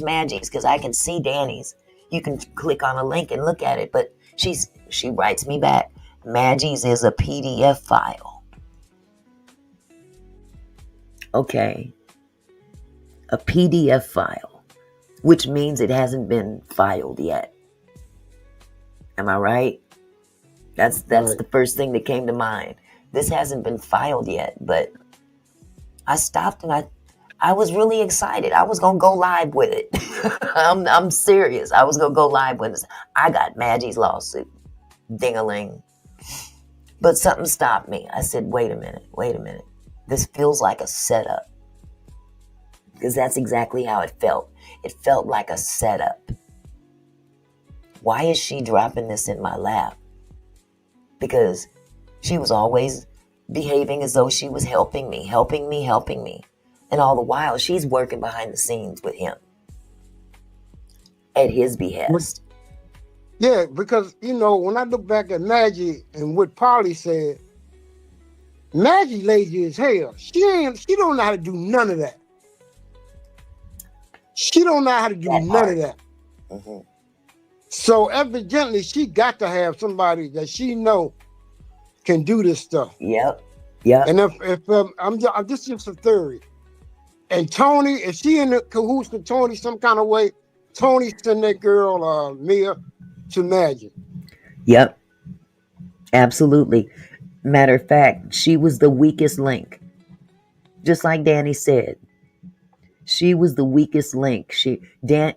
Maggie's? Because I can see Dani's. You can click on a link and look at it. But she writes me back, Maggie's is a PDF file. Okay. A PDF file, which means it hasn't been filed yet. Am I right? That's right. The first thing that came to mind. This hasn't been filed yet, but I stopped and I was really excited. I was gonna go live with it. I'm serious. I was gonna go live with it. I got Maggie's lawsuit. Ding-a-ling. But something stopped me. I said, wait a minute. This feels like a setup. Because that's exactly how it felt. It felt like a setup. Why is she dropping this in my lap? Because she was always behaving as though she was helping me. And all the while, she's working behind the scenes with him. At his behest. Yeah, because, when I look back at Maggie and what Polly said, Maggie lazy as hell. She don't know how to do none of that. She don't know how to do none of that. Mm-hmm. So evidently, she got to have somebody that she know can do this stuff. Yep. And if I'm just a theory. And Tony, if she in the cahoots with Tony some kind of way, Tony sent that girl Mia to Maggie. Yep. Absolutely. Matter of fact, she was the weakest link. Just like Dani said. She was the weakest link.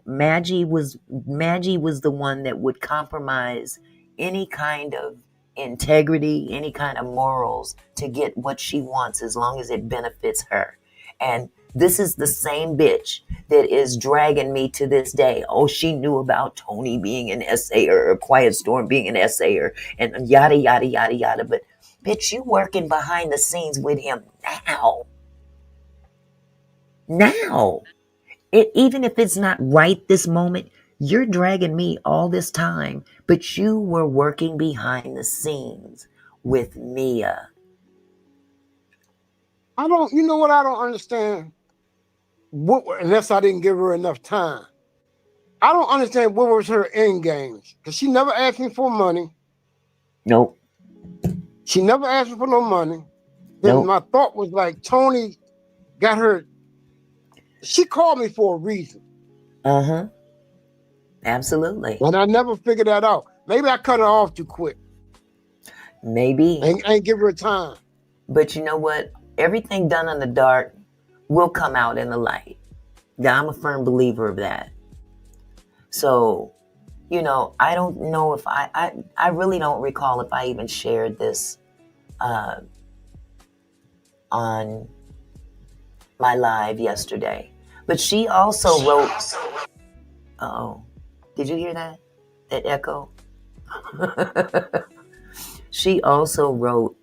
Maggie was the one that would compromise any kind of integrity, any kind of morals to get what she wants as long as it benefits her. And this is the same bitch that is dragging me to this day. Oh, she knew about Tony being an essayer or Quiet Storm being an essayer and yada, yada, yada, yada. But bitch, you working behind the scenes with him now. Even if it's not right this moment, you're dragging me all this time, but you were working behind the scenes with Mia. I don't understand? Unless I didn't give her enough time. I don't understand what was her end games. Because she never asked me for money. Nope. She never asked me for no money. Then Nope. my thought was like, Tony got her. She called me for a reason. Absolutely. And I never figured that out. Maybe I cut her off too quick. Maybe. Ain't give her time. But you know what? Everything done in the dark will come out in the light. Now, I'm a firm believer of that. So, you know, I don't know if I really don't recall if I even shared this on my live yesterday. But she also wrote, uh-oh, did you hear that? That echo? She also wrote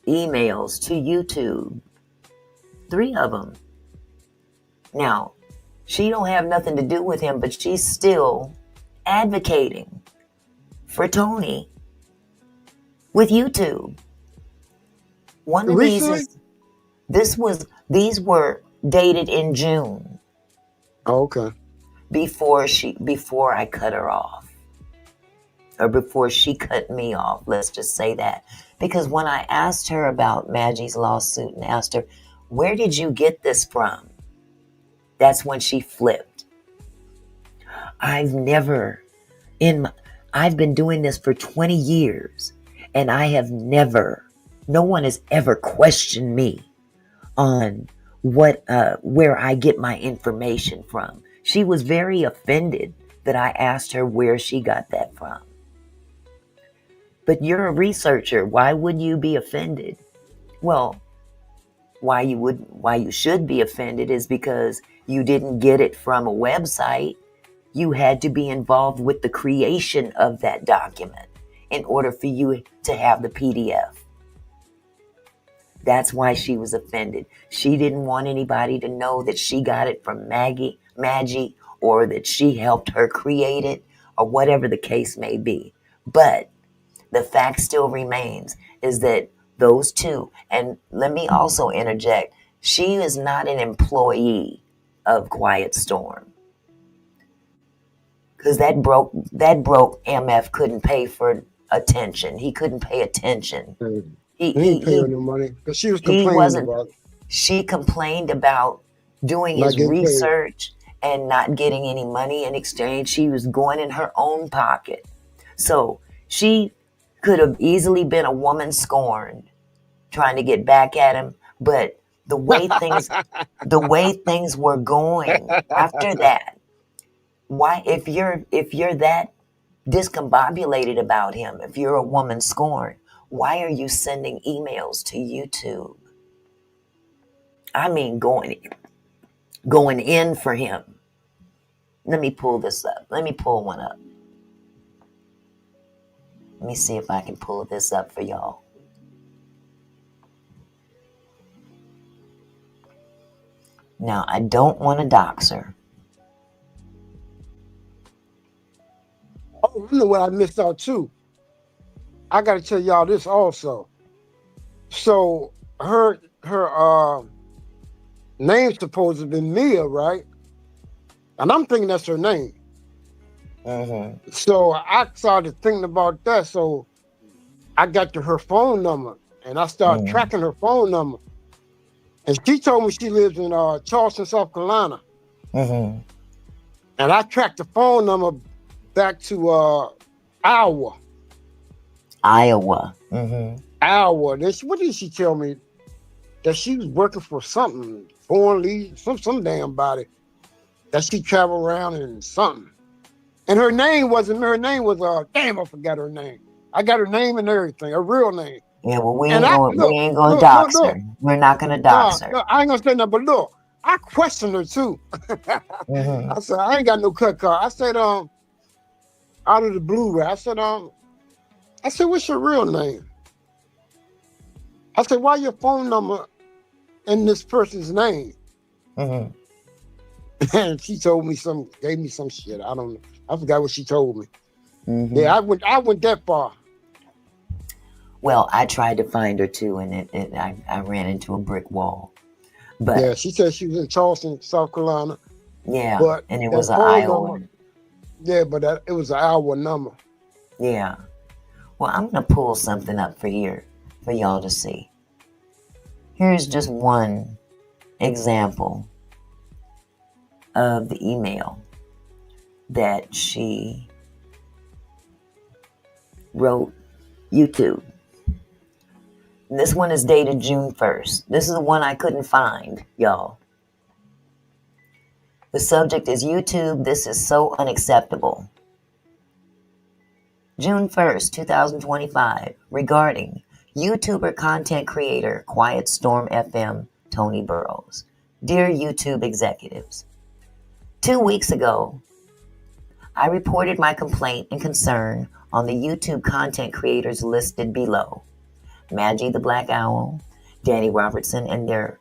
emails to YouTube, 3 of them. Now, she don't have nothing to do with him, but she's still advocating for Tony with YouTube. One of Recently? these were dated in June. Oh, okay. Before I cut her off. Or before she cut me off, let's just say that. Because when I asked her about Maggie's lawsuit and asked her, where did you get this from? That's when she flipped. I've been doing this for 20 years, and I have never, no one has ever questioned me on where I get my information from. She was very offended that I asked her where she got that from. But you're a researcher. Why would you be offended? Well, why you should be offended is because you didn't get it from a website. You had to be involved with the creation of that document in order for you to have the PDF. That's why she was offended. She didn't want anybody to know that she got it from Maggie, or that she helped her create it, or whatever the case may be. But the fact still remains is that those two, and let me also interject, she is not an employee of Quiet Storm. Because that broke MF couldn't pay for attention. He couldn't pay attention. He didn't pay her no money because she was complaining about it. She complained about doing his research and not getting any money in exchange. She was going in her own pocket. So she could have easily been a woman scorned, trying to get back at him. But the way things were going after that, why, if you're that discombobulated about him, if you're a woman scorned, why are you sending emails to YouTube? I mean, going in for him. Let me pull this up. Let me pull one up. Let me see if I can pull this up for y'all. Now, I don't want to dox her. Oh, you know what I missed out too? I got to tell y'all this also. So her name's supposed to be Mia, right? And I'm thinking that's her name. Mm-hmm. So I started thinking about that. So I got to her phone number and I started tracking her phone number. And she told me she lives in Charleston, South Carolina. Mm-hmm. And I tracked the phone number back to Iowa. Mm-hmm. Iowa. What did she tell me? That she was working for something, foreign lead, some damn body. That she traveled around in something. And her name was, damn, I forgot her name. I got her name and everything, her real name. Yeah, well, we ain't gonna dox her. We're not gonna dox her. No, I ain't gonna say nothing, but look, I questioned her too. Mm-hmm. I said, I ain't got no cut card. I said, out of the blue, I said, what's your real name? I said, why your phone number in this person's name? Mm-hmm. And she told me gave me some shit. I don't know. I forgot what she told me. Mm-hmm. Yeah, I went that far. Well, I tried to find her too, and I ran into a brick wall. But yeah, she said she was in Charleston, South Carolina. Yeah, but and it was an Iowa. Yeah, but it was an Iowa number. Yeah. Well, I'm gonna pull something up for here for y'all to see. Here's just one example of the email that she wrote YouTube. This one is dated June 1st. This is the one I couldn't find, y'all. The subject is YouTube, this is so unacceptable. June 1st, 2025, regarding YouTuber content creator Quiet Storm FM Tony Burrows. Dear YouTube executives, 2 weeks ago, I reported my complaint and concern on the YouTube content creators listed below. Madgie the Black Owl, Dani Robertson and their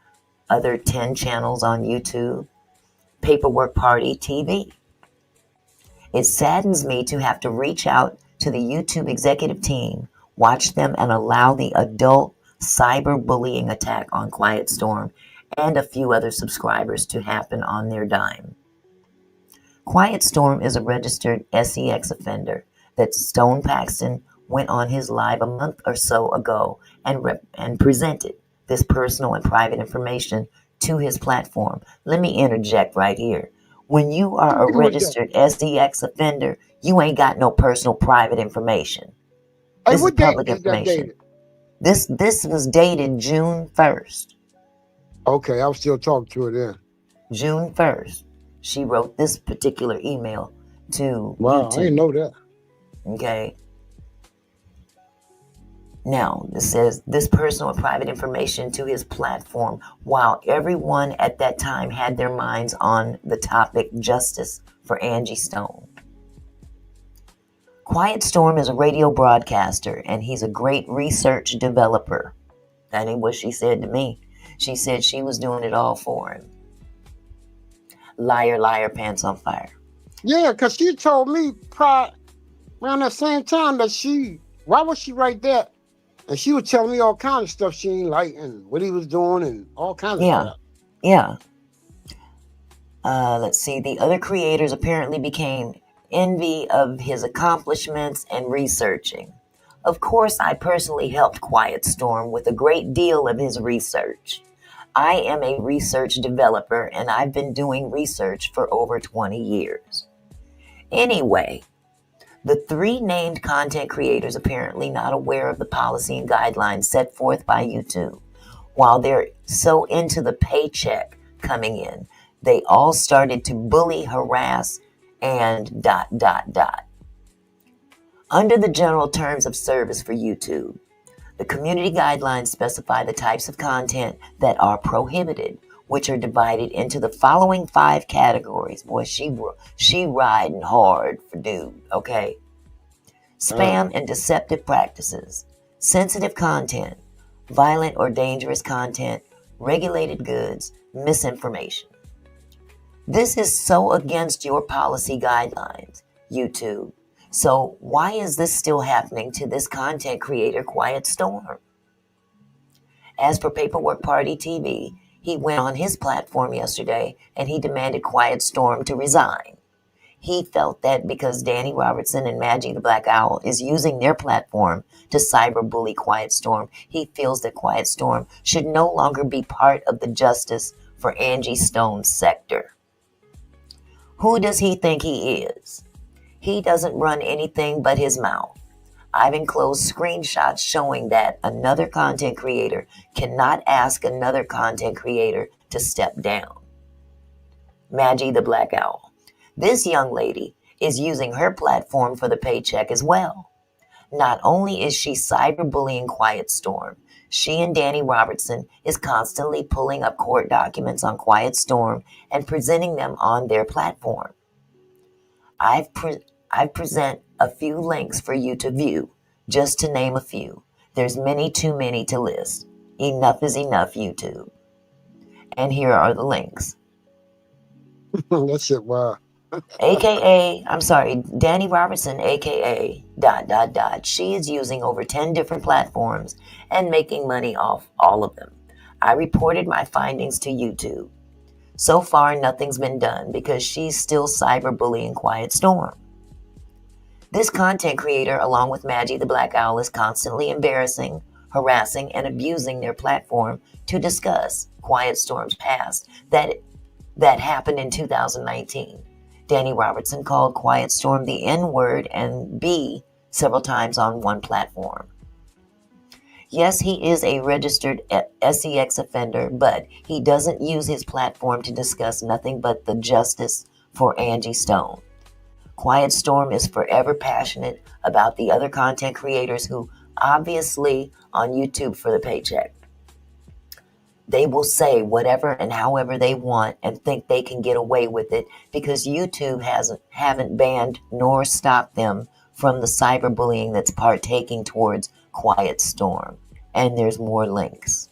other 10 channels on YouTube, Paperwork Party TV. It saddens me to have to reach out to the YouTube executive team, watch them, and allow the adult cyberbullying attack on Quiet Storm and a few other subscribers to happen on their dime. Quiet Storm is a registered SEX offender that Stone Paxton went on his live a month or so ago and presented this personal and private information to his platform. Let me interject right here. When you are a registered SEX offender, you ain't got no personal private information. This is public information. This was dated June 1st. Okay, I was still talking to her then. June 1st. She wrote this particular email to YouTube. I didn't know that. Okay. Now, this says this personal and private information to his platform while everyone at that time had their minds on the topic justice for Angie Stone. Quiet Storm is a radio broadcaster and he's a great research developer. That ain't what she said to me. She said she was doing it all for him. Liar, liar, pants on fire. Yeah, because she told me around that same time that why was she right there? And she was telling me all kinds of stuff she ain't like and what he was doing and all kinds of stuff. Yeah. Let's see. The other creators apparently became envy of his accomplishments and researching. Of course, I personally helped Quiet Storm with a great deal of his research. I am a research developer and I've been doing research for over 20 years. Anyway, the 3 named content creators apparently not aware of the policy and guidelines set forth by YouTube. While they're so into the paycheck coming in, they all started to bully, harass, and ... Under the general terms of service for YouTube, the community guidelines specify the types of content that are prohibited, which are divided into the following 5 categories. Boy, she riding hard for dude, okay? Spam and deceptive practices, sensitive content, violent or dangerous content, regulated goods, misinformation. This is so against your policy guidelines, YouTube. So why is this still happening to this content creator, Quiet Storm? As per Paperwork Party TV, he went on his platform yesterday and he demanded Quiet Storm to resign. He felt that because Dani Robertson and Maggie the Black Owl is using their platform to cyberbully Quiet Storm, he feels that Quiet Storm should no longer be part of the justice for Angie Stone sector. Who does he think he is? He doesn't run anything but his mouth. I've enclosed screenshots showing that another content creator cannot ask another content creator to step down. Maggie the Black Owl. This young lady is using her platform for the paycheck as well. Not only is she cyberbullying Quiet Storm, she and Dani Robertson is constantly pulling up court documents on Quiet Storm and presenting them on their platform. I present a few links for you to view, just to name a few. There's many too many to list. Enough is enough, YouTube. And here are the links. That shit, wow. Dani Robertson, aka ... She is using over 10 different platforms and making money off all of them. I reported my findings to YouTube. So far, nothing's been done because she's still cyberbullying Quiet Storm. This content creator, along with Maggie the Black Owl, is constantly embarrassing, harassing, and abusing their platform to discuss Quiet Storm's past that happened in 2019. Dani Robertson called Quiet Storm the N-word and B several times on one platform. Yes, he is a registered sex offender, but he doesn't use his platform to discuss nothing but the justice for Angie Stone. Quiet Storm is forever passionate about the other content creators who obviously on YouTube for the paycheck. They will say whatever and however they want and think they can get away with it because YouTube haven't banned nor stopped them from the cyberbullying that's partaking towards Quiet Storm. And there's more links.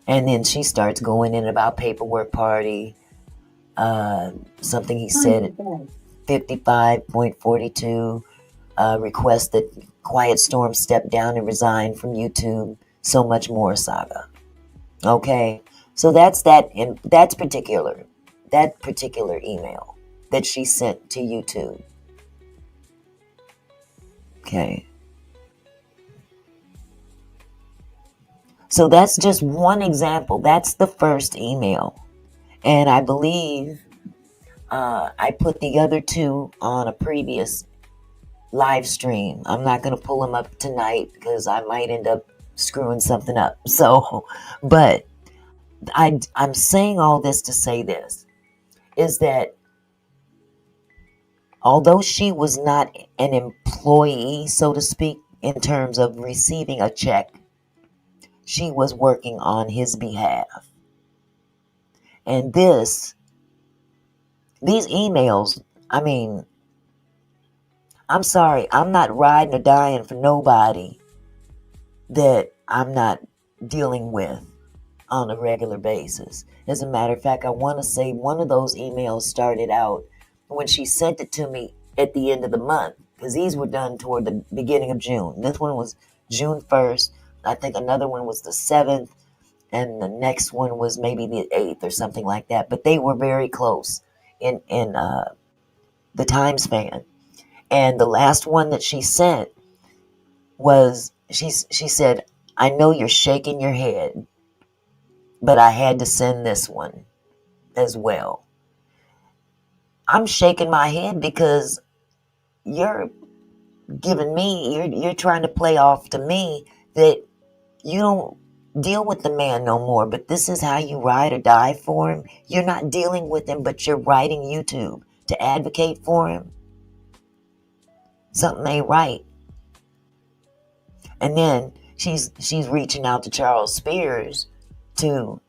And then she starts going in about Paperwork Party, something he said, 55.42, request that Quiet Storm step down and resign from YouTube. So much more saga. Okay, so that's that particular email that she sent to YouTube. Okay, so that's just one example. That's the first email, and I believe I put the other two on a previous live stream. I'm not going to pull them up tonight because I might end up screwing something up. So, but I'm saying all this to say this, is that although she was not an employee, so to speak, in terms of receiving a check, she was working on his behalf. And these emails, I mean, I'm sorry, I'm not riding or dying for nobody that I'm not dealing with on a regular basis. As a matter of fact, I want to say one of those emails started out when she sent it to me at the end of the month, because these were done toward the beginning of June. This one was June 1st. I think another one was the 7th, and the next one was maybe the 8th or something like that. But they were very close in the time span. And the last one that she sent was, she said, I know you're shaking your head, but I had to send this one as well. I'm shaking my head because you're giving me, you're trying to play off to me that you don't deal with the man no more, but this is how you ride or die for him. You're not dealing with him, but you're writing YouTube to advocate for him. Something ain't right. And then she's reaching out to Charles Spears to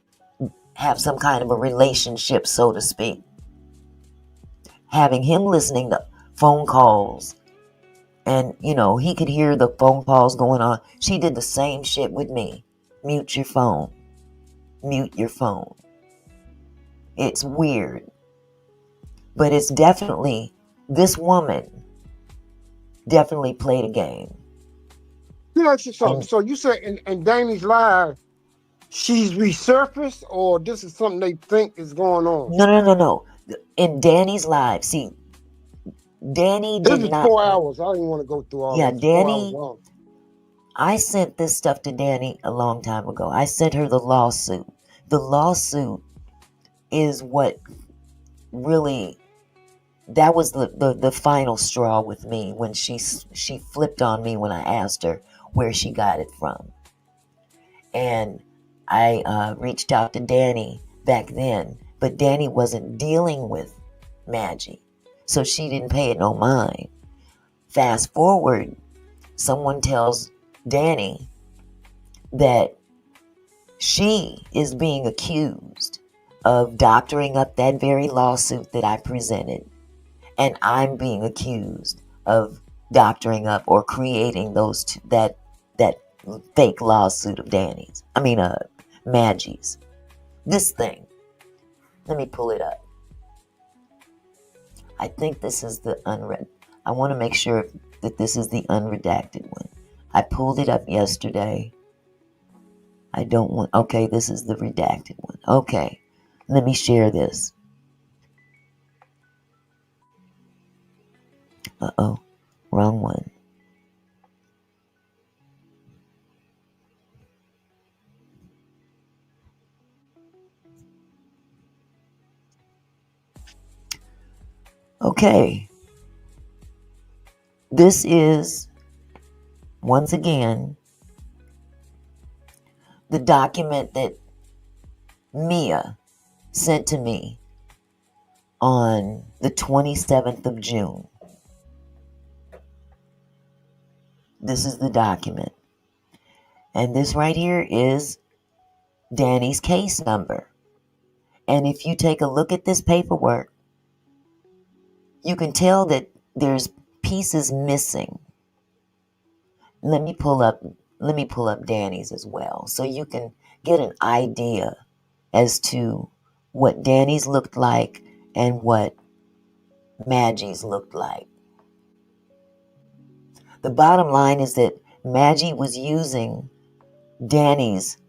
have some kind of a relationship, so to speak. Having him listening to phone calls, and he could hear the phone calls going on. She did the same shit with me. Mute your phone. Mute your phone. It's weird. But it's definitely, this woman definitely played a game. So you said in Dani's live, she's resurfaced, or this is something they think is going on? No. In Dani's live, see, Dani did not. 4 hours. I didn't want to go through all Yeah, this. Dani. I sent this stuff to Dani a long time ago. I sent her the lawsuit. The lawsuit is what really, that was the final straw with me when she flipped on me when I asked her where she got it from. And I reached out to Dani back then, but Dani wasn't dealing with Madgie, so she didn't pay it no mind. Fast forward, someone tells Dani that she is being accused of doctoring up that very lawsuit that I presented, and I'm being accused of doctoring up or creating that fake lawsuit of Dani's. Maggie's. This thing. Let me pull it up. I think this is the unread. I want to make sure that this is the unredacted one. I pulled it up yesterday. I don't want. Okay, this is the redacted one. Okay, let me share this. Uh-oh, wrong one. Okay. This is, once again, the document that Mia sent to me on the 27th of June. This is the document. And this right here is Dani's case number. And if you take a look at this paperwork, you can tell that there's pieces missing. Let me pull up Dani's as well, so you can get an idea as to what Dani's looked like and what Maggie's looked like. The bottom line is that Maggie was using Dani's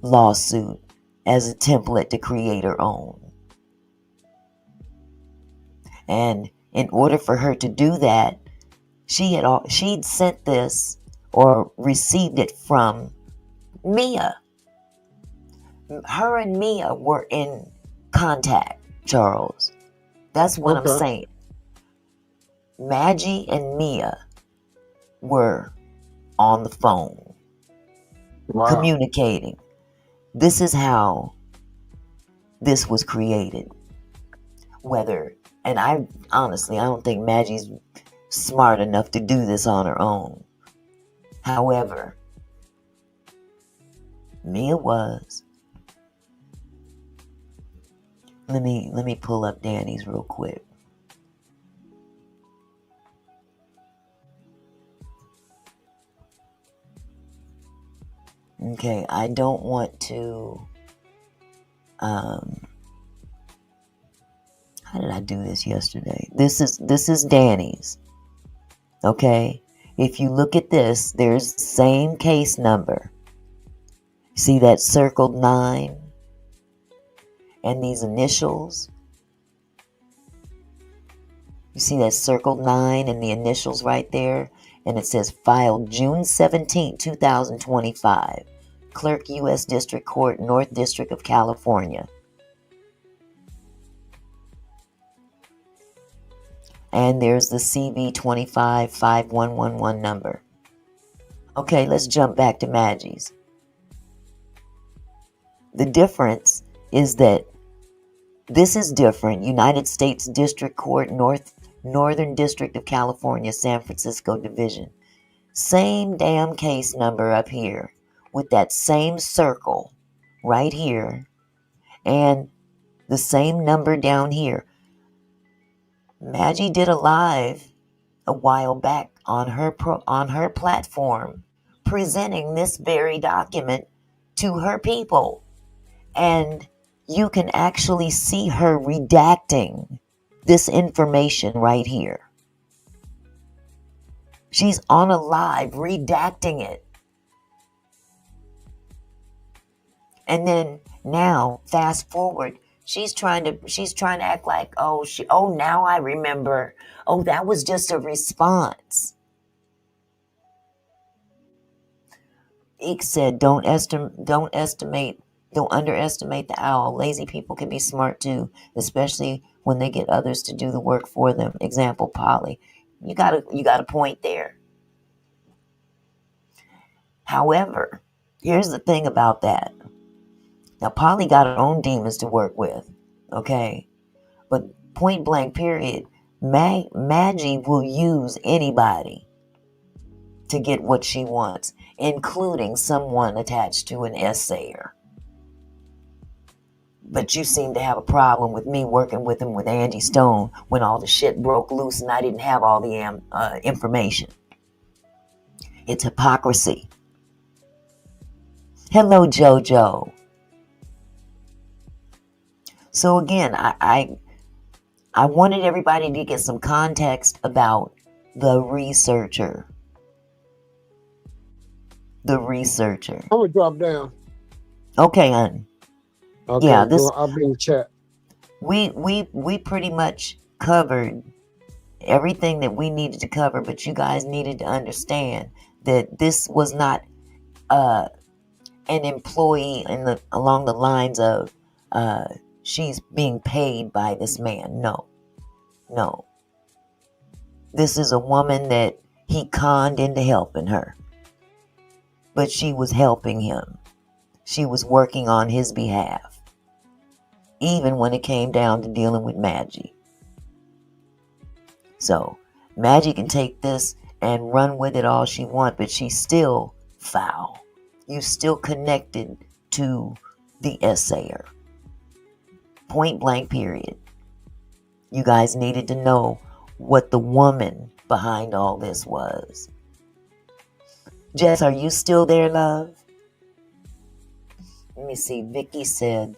lawsuit as a template to create her own. And in order for her to do that, she'd sent this or received it from Mia. Her and Mia were in contact, Charles. That's what I'm saying. Maggie and Mia were on the phone, communicating. This is how this was created. And I don't think Maggie's smart enough to do this on her own. However, Mia was. Let me pull up Dani's real quick. Okay, I don't want to. How did I do this yesterday? This is Dani's. Okay, if you look at this, there's the same case number. See that circled 9 and these initials? You see that circled 9 and the initials right there? And it says filed June 17, 2025. Clerk, U.S. District Court, North District of California. And there's the CB255111 number. Okay, let's jump back to Maggie's. The difference is that this is different. United States District Court, Northern District of California, San Francisco Division. Same damn case number up here with that same circle right here and the same number down here. Maggie did a live a while back on her platform presenting this very document to her people. And you can actually see her redacting this information right here. She's on a live redacting it. And then now, fast forward, she's trying to act like, now I remember. Oh, that was just a response. Ike said, don't underestimate the owl. Lazy people can be smart too, especially when they get others to do the work for them. Example, Polly. You got a point there. However, here's the thing about that. Now, Polly got her own demons to work with, okay? But point blank period, Maggie will use anybody to get what she wants, including someone attached to an essayer. But you seem to have a problem with me working with him with Angie Stone when all the shit broke loose and I didn't have all the information. It's hypocrisy. Hello, JoJo. So again, I wanted everybody to get some context about the researcher. The researcher. I'm gonna drop down. Okay, hon. Okay, yeah, I'll be in the chat. We pretty much covered everything that we needed to cover, but you guys needed to understand that this was not an employee along the lines of she's being paid by this man. No. This is a woman that he conned into helping her. But she was helping him. She was working on his behalf. Even when it came down to dealing with Maggie. So, Maggie can take this and run with it all she wants, but she's still foul. You still connected to the essayer. Point blank, period. You guys needed to know what the woman behind all this was. Jess, are you still there, love? Let me see. Vicky said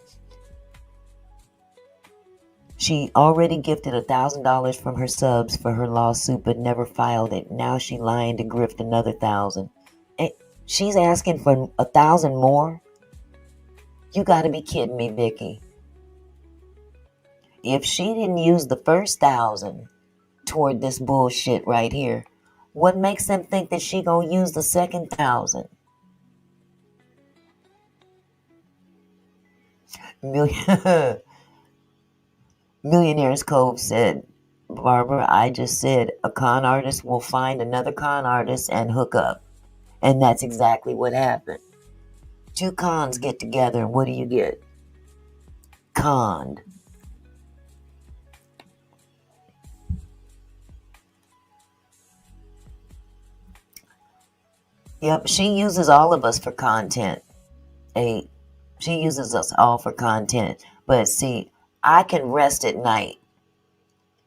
she already gifted $1,000 from her subs for her lawsuit, but never filed it. Now she lying to grift another 1,000. She's asking for 1,000 more? You got to be kidding me, Vicky. If she didn't use the first 1,000 toward this bullshit right here, what makes them think that she gonna use the second 1,000? Millionaire's Cove said, Barbara, I just said a con artist will find another con artist and hook up. And that's exactly what happened. Two cons get together and what do you get? Conned. Yep, she uses all of us for content. She uses us all for content. But see, I can rest at night.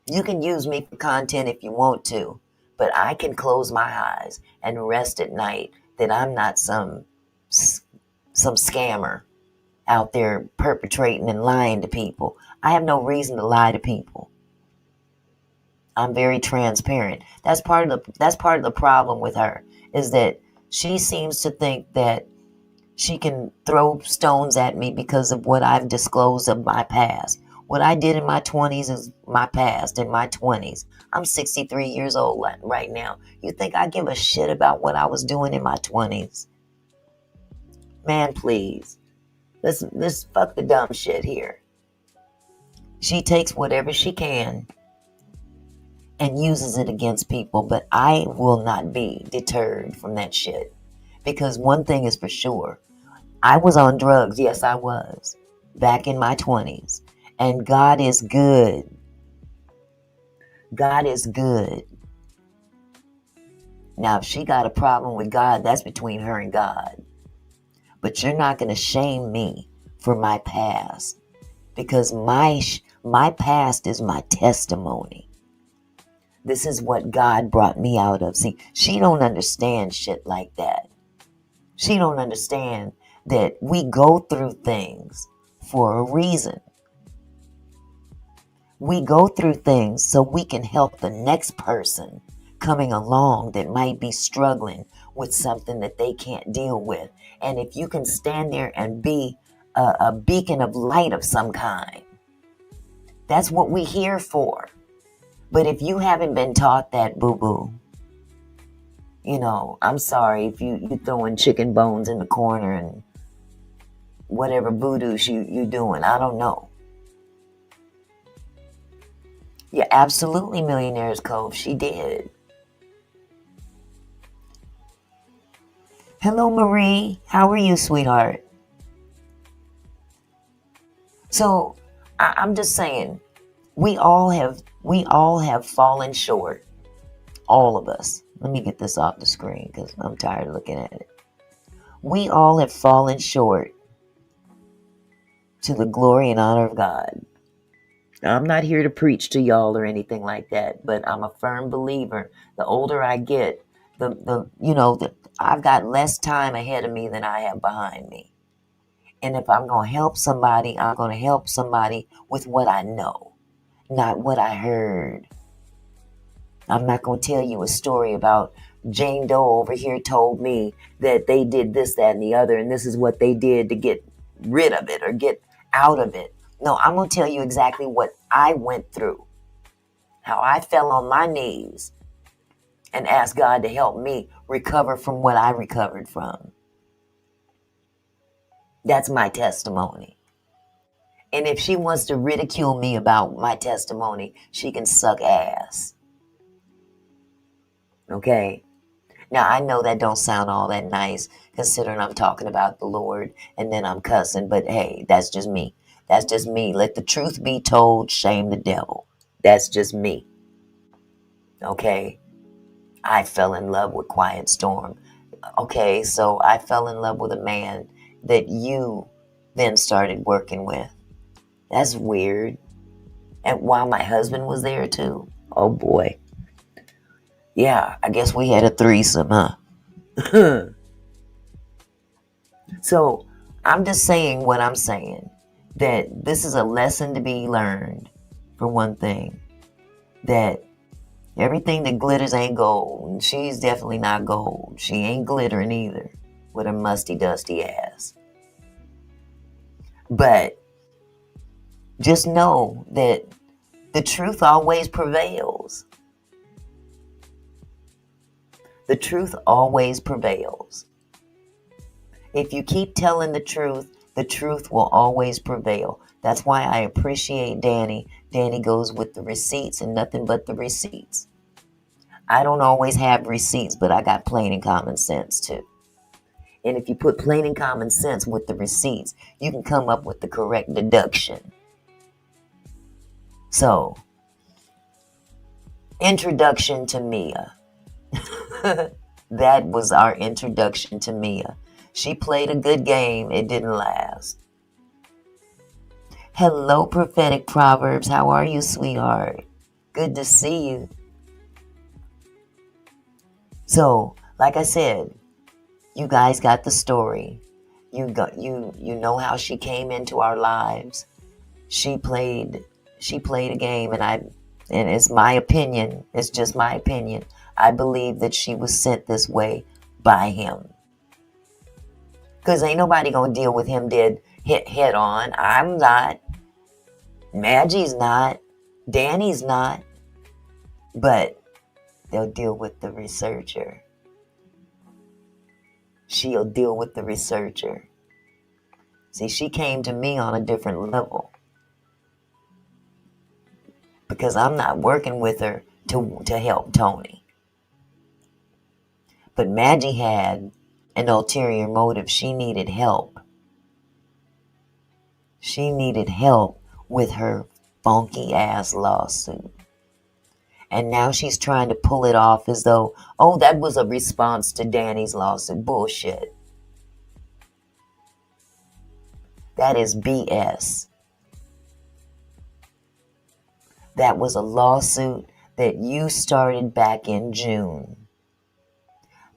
You can use me for content if you want to, but I can close my eyes and rest at night that I'm not some scammer out there perpetrating and lying to people. I have no reason to lie to people. I'm very transparent. That's part of the problem with her, is that she seems to think that she can throw stones at me because of what I've disclosed of my past. What I did in my 20s is my past, in my 20s. I'm 63 years old right now. You think I give a shit about what I was doing in my 20s? Man, please. Let's fuck the dumb shit here. She takes whatever she can and uses it against people, but I will not be deterred from that shit. Because one thing is for sure. I was on drugs. Yes, I was. Back in my 20s. And God is good. God is good. Now, if she got a problem with God, that's between her and God. But you're not going to shame me for my past. Because my past is my testimony. This is what God brought me out of. See, she don't understand shit like that. She don't understand that we go through things for a reason. We go through things so we can help the next person coming along that might be struggling with something that they can't deal with. And if you can stand there and be a beacon of light of some kind, that's what we're here for. But if you haven't been taught that, boo-boo, I'm sorry if you throwing chicken bones in the corner and whatever voodoo you doing. I don't know. Yeah, absolutely, Millionaire's Cove. She did. Hello, Marie. How are you, sweetheart? So, I'm just saying, we all have fallen short. All of us. Let me get this off the screen because I'm tired of looking at it. We all have fallen short to the glory and honor of God. I'm not here to preach to y'all or anything like that, but I'm a firm believer. The older I get, I've got less time ahead of me than I have behind me. And if I'm going to help somebody, I'm going to help somebody with what I know, not what I heard. I'm not going to tell you a story about Jane Doe over here told me that they did this, that, and the other, and this is what they did to get rid of it or get out of it. No, I'm going to tell you exactly what I went through, how I fell on my knees and asked God to help me recover from what I recovered from. That's my testimony. And if she wants to ridicule me about my testimony, she can suck ass. Okay? Now, I know that don't sound all that nice considering I'm talking about the Lord and then I'm cussing, but hey, that's just me. That's just me. Let the truth be told, shame the devil. That's just me. Okay? I fell in love with Quiet Storm. Okay, so I fell in love with a man that you then started working with. That's weird. And while my husband was there too. Oh boy. Yeah, I guess we had a threesome, huh? So I'm just saying what I'm saying. That this is a lesson to be learned, for one thing. That everything that glitters ain't gold. And she's definitely not gold. She ain't glittering either with her musty, dusty ass. But just know that the truth always prevails. The truth always prevails. If you keep telling the truth will always prevail. That's why I appreciate Dani. Dani goes with the receipts and nothing but the receipts. I don't always have receipts, but I got plain and common sense too. And if you put plain and common sense with the receipts, you can come up with the correct deduction. So, introduction to Mia. That was our introduction to Mia. She played a good game. It didn't last. Hello, Prophetic Proverbs. How are you, sweetheart? Good to see you. So, like I said, you guys got the story. You know how she came into our lives. She played a game, and it's my opinion. It's just my opinion. I believe that she was sent this way by him. Because ain't nobody gonna deal with him head on. I'm not. Maggie's not. Dani's not. But they'll deal with the researcher. She'll deal with the researcher. See, she came to me on a different level. Because I'm not working with her to help Tony. But Maggie had an ulterior motive. She needed help. She needed help with her funky ass lawsuit. And now she's trying to pull it off as though, oh, that was a response to Dani's lawsuit. Bullshit. That is BS. That was a lawsuit that you started back in June.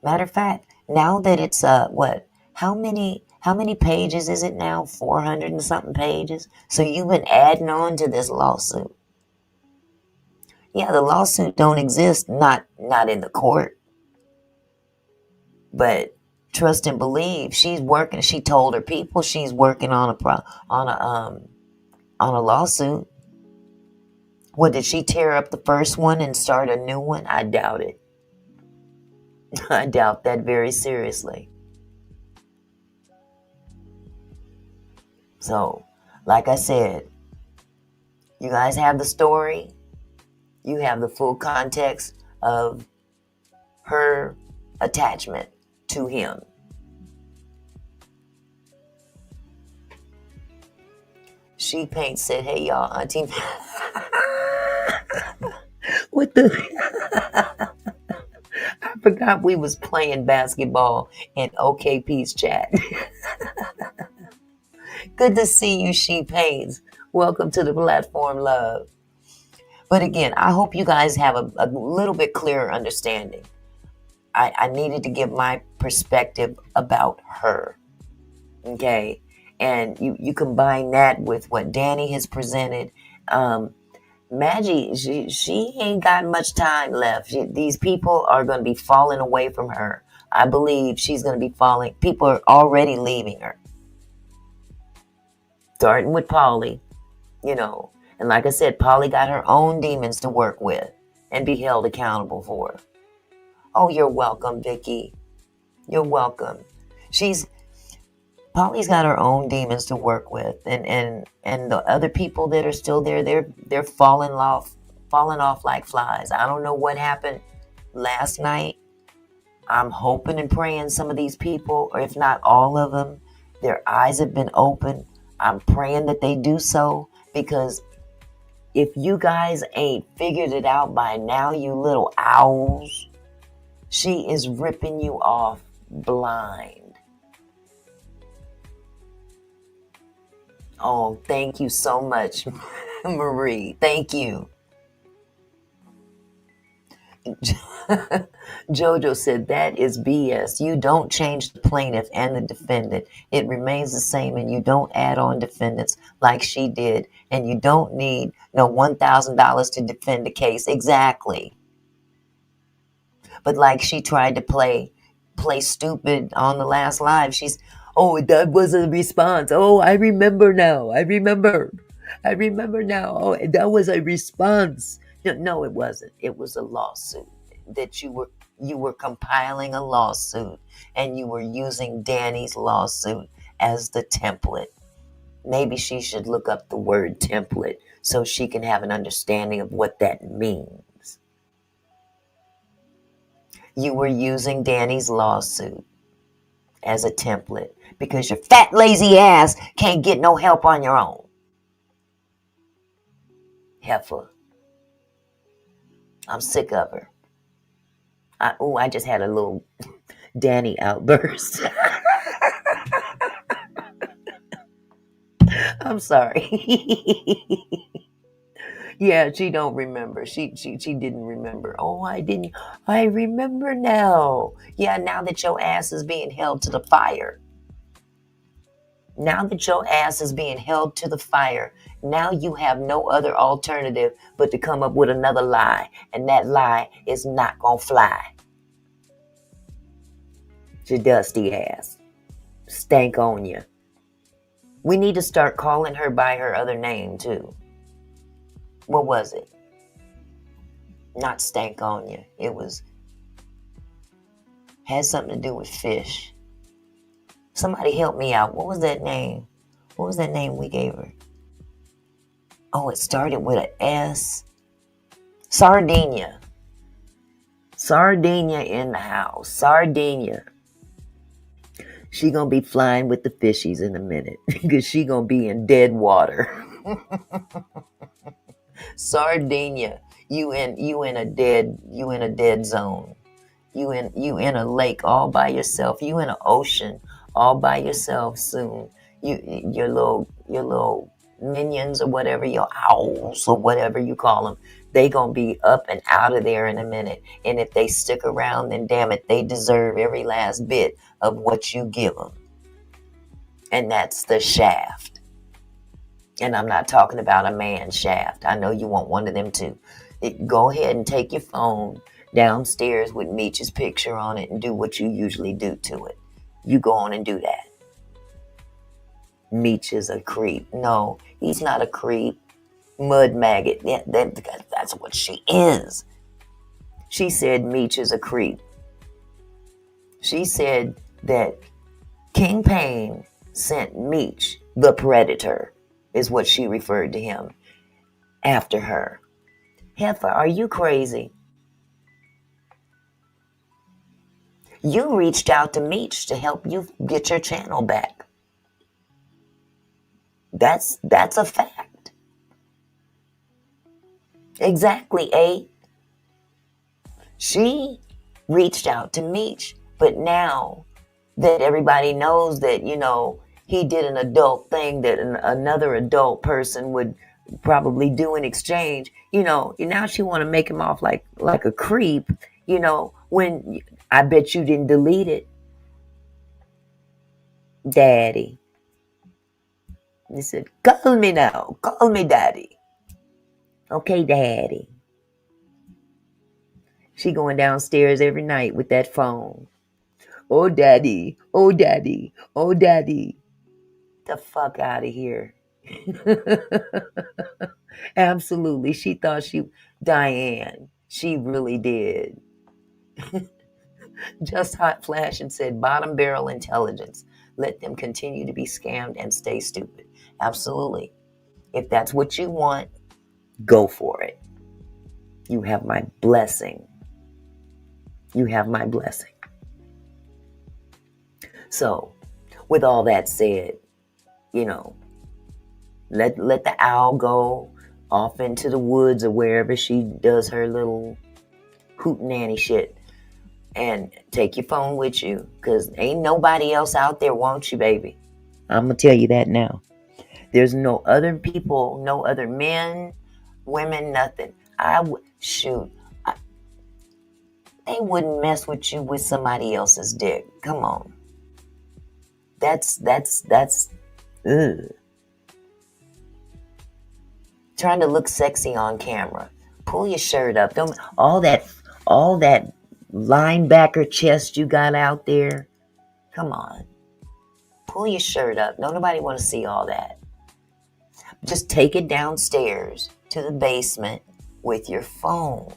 Matter of fact, now that it's how many pages is it now? 400 and something pages. So you've been adding on to this lawsuit. Yeah, the lawsuit don't exist, not in the court. But trust and believe, she's working. She told her people she's working on a lawsuit. What, did she tear up the first one and start a new one? I doubt it. I doubt that very seriously. So, like I said, you guys have the story. You have the full context of her attachment to him. She Paint said, hey y'all, Auntie. What the? I forgot we was playing basketball in OKP's chat. Good to see you, She Paints. Welcome to the platform, love. But again, I hope you guys have a little bit clearer understanding. I needed to give my perspective about her. Okay? And you combine that with what Dani has presented. Maggie, she ain't got much time left. These people are going to be falling away from her. I believe she's going to be falling. People are already leaving her. Starting with Polly, And like I said, Polly got her own demons to work with and be held accountable for. Oh, you're welcome, Vicky. You're welcome. Polly's got her own demons to work with, and the other people that are still there, they're falling off like flies. I don't know what happened last night, I'm hoping and praying some of these people, or if not all of them, their eyes have been opened. I'm praying that they do so, because if you guys ain't figured it out by now, you little owls, she is ripping you off blind. Oh, thank you so much, Marie. Thank you. Jojo said, that is BS. You don't change the plaintiff and the defendant. It remains the same, and you don't add on defendants like she did. And you don't need no $1,000 to defend the case. Exactly. But like she tried to play stupid on the last live. Oh, that was a response. Oh, I remember now. I remember now. Oh, that was a response. No, it wasn't. It was a lawsuit that you were compiling a lawsuit, and you were using Dani's lawsuit as the template. Maybe she should look up the word template so she can have an understanding of what that means. You were using Dani's lawsuit as a template because your fat, lazy ass can't get no help on your own. Heifer. I'm sick of her. I just had a little Dani outburst. I'm sorry. Yeah, she don't remember. She didn't remember. Oh, I didn't. I remember now. Yeah, now that your ass is being held to the fire. Now that your ass is being held to the fire, now you have no other alternative but to come up with another lie. And that lie is not going to fly. Your dusty ass. Stank on you. We need to start calling her by her other name, too. What was it? Not stank on you. It had something to do with fish. Somebody help me out. What was that name? What was that name we gave her? Oh, it started with an S. Sardinia. Sardinia in the house. Sardinia. She gonna be flying with the fishies in a minute because she gonna be in dead water. Sardinia, you in a dead zone. You in a lake all by yourself. You in an ocean all by yourself soon. Your little minions or whatever, your owls or whatever you call them, they gonna be up and out of there in a minute. And if they stick around, then damn it, they deserve every last bit of what you give them. And that's the shaft. And I'm not talking about a man shaft. I know you want one of them too. Go ahead and take your phone downstairs with Meech's picture on it and do what you usually do to it. You go on and do that. Meech is a creep. No, he's not a creep. Mud maggot. Yeah, that's what she is. She said Meech is a creep. She said that King Payne sent Meech, the predator, is what she referred to him, after her. Heifer, are you crazy? You reached out to Meech to help you get your channel back. That's a fact. Exactly, A. She reached out to Meech, but now that everybody knows that, he did an adult thing that another adult person would probably do in exchange, now she want to make him off like a creep, when I bet you didn't delete it. Daddy. He said, call me now. Call me daddy. Okay, daddy. She going downstairs every night with that phone. Oh, daddy. Oh, daddy. Oh, daddy. The fuck out of here. Absolutely. She thought Diane. She really did. Just hot flash and said, bottom barrel intelligence. Let them continue to be scammed and stay stupid. Absolutely. If that's what you want, go for it. You have my blessing. You have my blessing. So, with all that said, you know, let the owl go off into the woods or wherever she does her little hoot nanny shit, and take your phone with you, because ain't nobody else out there wants you, baby. I'm gonna tell you that now. There's no other people, no other men, women, nothing. Shoot, they wouldn't mess with you with somebody else's dick. Come on. That's ugh. Trying to look sexy on camera. Pull your shirt up. Don't all that linebacker chest you got out there. Come on. Pull your shirt up. Don't nobody want to see all that. Just take it downstairs to the basement with your phone.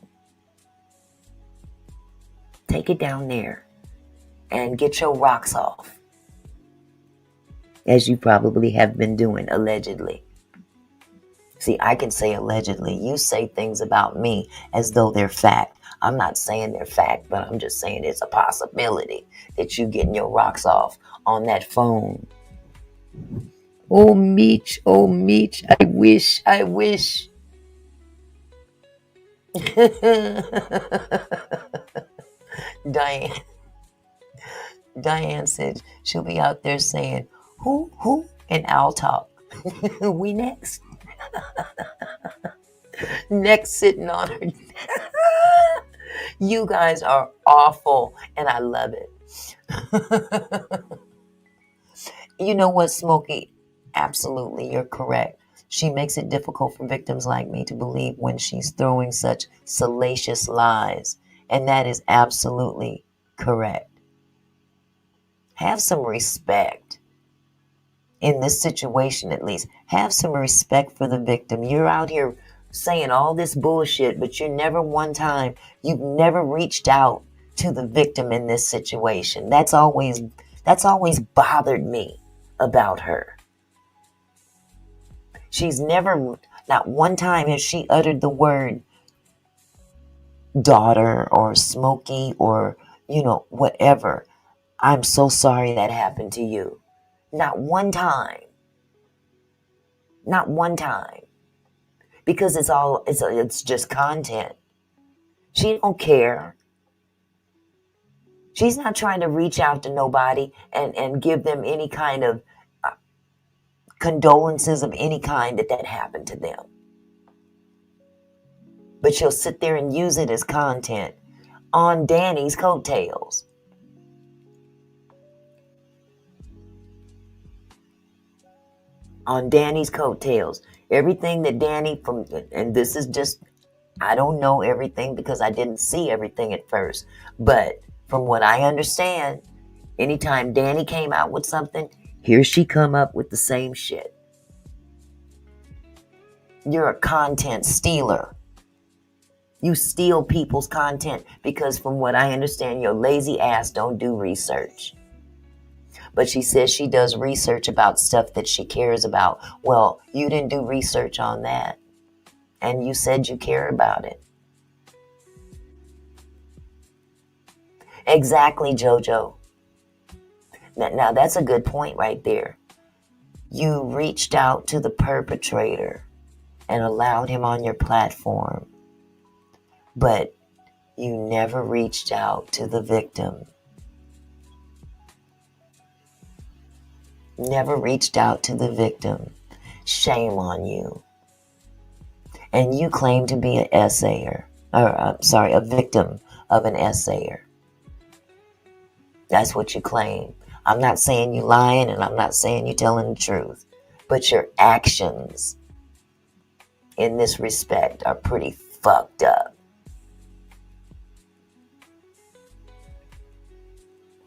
Take it down there and get your rocks off. As you probably have been doing, allegedly. See, I can say allegedly. You say things about me as though they're fact. I'm not saying they're fact, but I'm just saying it's a possibility that you getting your rocks off on that phone. Oh, Meech, I wish. Diane said she'll be out there saying, who, and I'll talk. We next. Next sitting on her. You guys are awful, and I love it. You know what, Smokey? Absolutely, you're correct. She makes it difficult for victims like me to believe when she's throwing such salacious lies, and that is absolutely correct. Have some respect. In this situation, at least, have some respect for the victim. You're out here saying all this bullshit, but you've never reached out to the victim in this situation. That's always bothered me about her. She's never, not one time has she uttered the word daughter or Smokey or, whatever. I'm so sorry that happened to you. Not one time. Not one time. Because it's just content. She don't care. She's not trying to reach out to nobody and give them any kind of condolences of any kind that happened to them. But she'll sit there and use it as content on Dani's coattails. On Dani's coattails. Everything that Dani and this is just, I don't know everything because I didn't see everything at first. But from what I understand, anytime Dani came out with something, here she come up with the same shit. You're a content stealer. You steal people's content because from what I understand, your lazy ass don't do research. But she says she does research about stuff that she cares about. Well, you didn't do research on that. And you said you care about it. Exactly, JoJo. Now that's a good point right there. You reached out to the perpetrator and allowed him on your platform. But you never reached out to the victim. Never reached out to the victim. Shame on you. And you claim to be an essayer. A victim of an essayer. That's what you claim. I'm not saying you lying and I'm not saying you telling the truth. But your actions in this respect are pretty fucked up.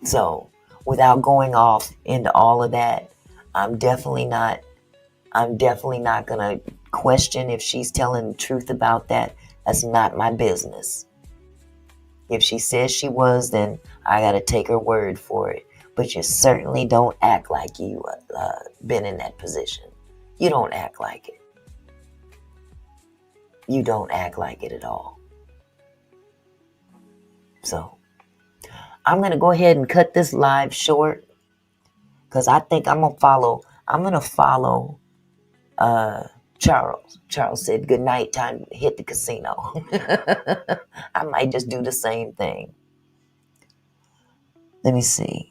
So, without going off into all of that, I'm definitely not going to question if she's telling the truth about that. That's not my business. If she says she was, then I got to take her word for it. But you certainly don't act like you been in that position. You don't act like it. You don't act like it at all. So, I'm going to go ahead and cut this live short because I think I'm going to follow Charles. Charles said, good night, time to hit the casino. I might just do the same thing. Let me see.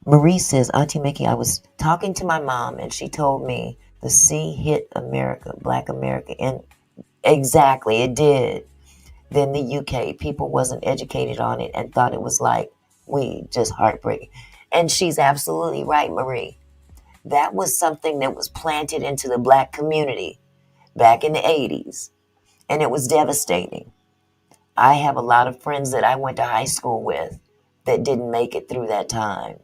Marie says, Auntie Mickey, I was talking to my mom and she told me the sea hit America, Black America. And exactly, it did. Then the UK, people wasn't educated on it and thought it was like weed, just heartbreaking. And she's absolutely right, Marie. That was something that was planted into the Black community back in the 80s. And it was devastating. I have a lot of friends that I went to high school with that didn't make it through that time.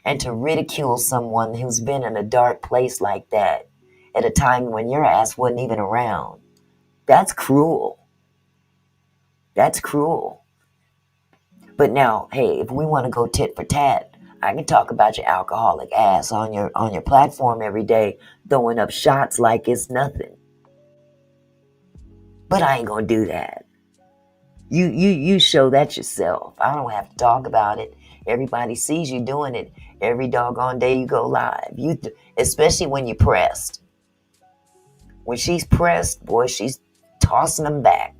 And to ridicule someone who's been in a dark place like that at a time when your ass wasn't even around, that's cruel. That's cruel. But now, hey, if we want to go tit for tat, I can talk about your alcoholic ass on your platform every day, throwing up shots like it's nothing. But I ain't gonna do that. You show that yourself. I don't have to talk about it. Everybody sees you doing it every doggone day you go live. Especially when you're pressed. When she's pressed, boy, she's tossing them back.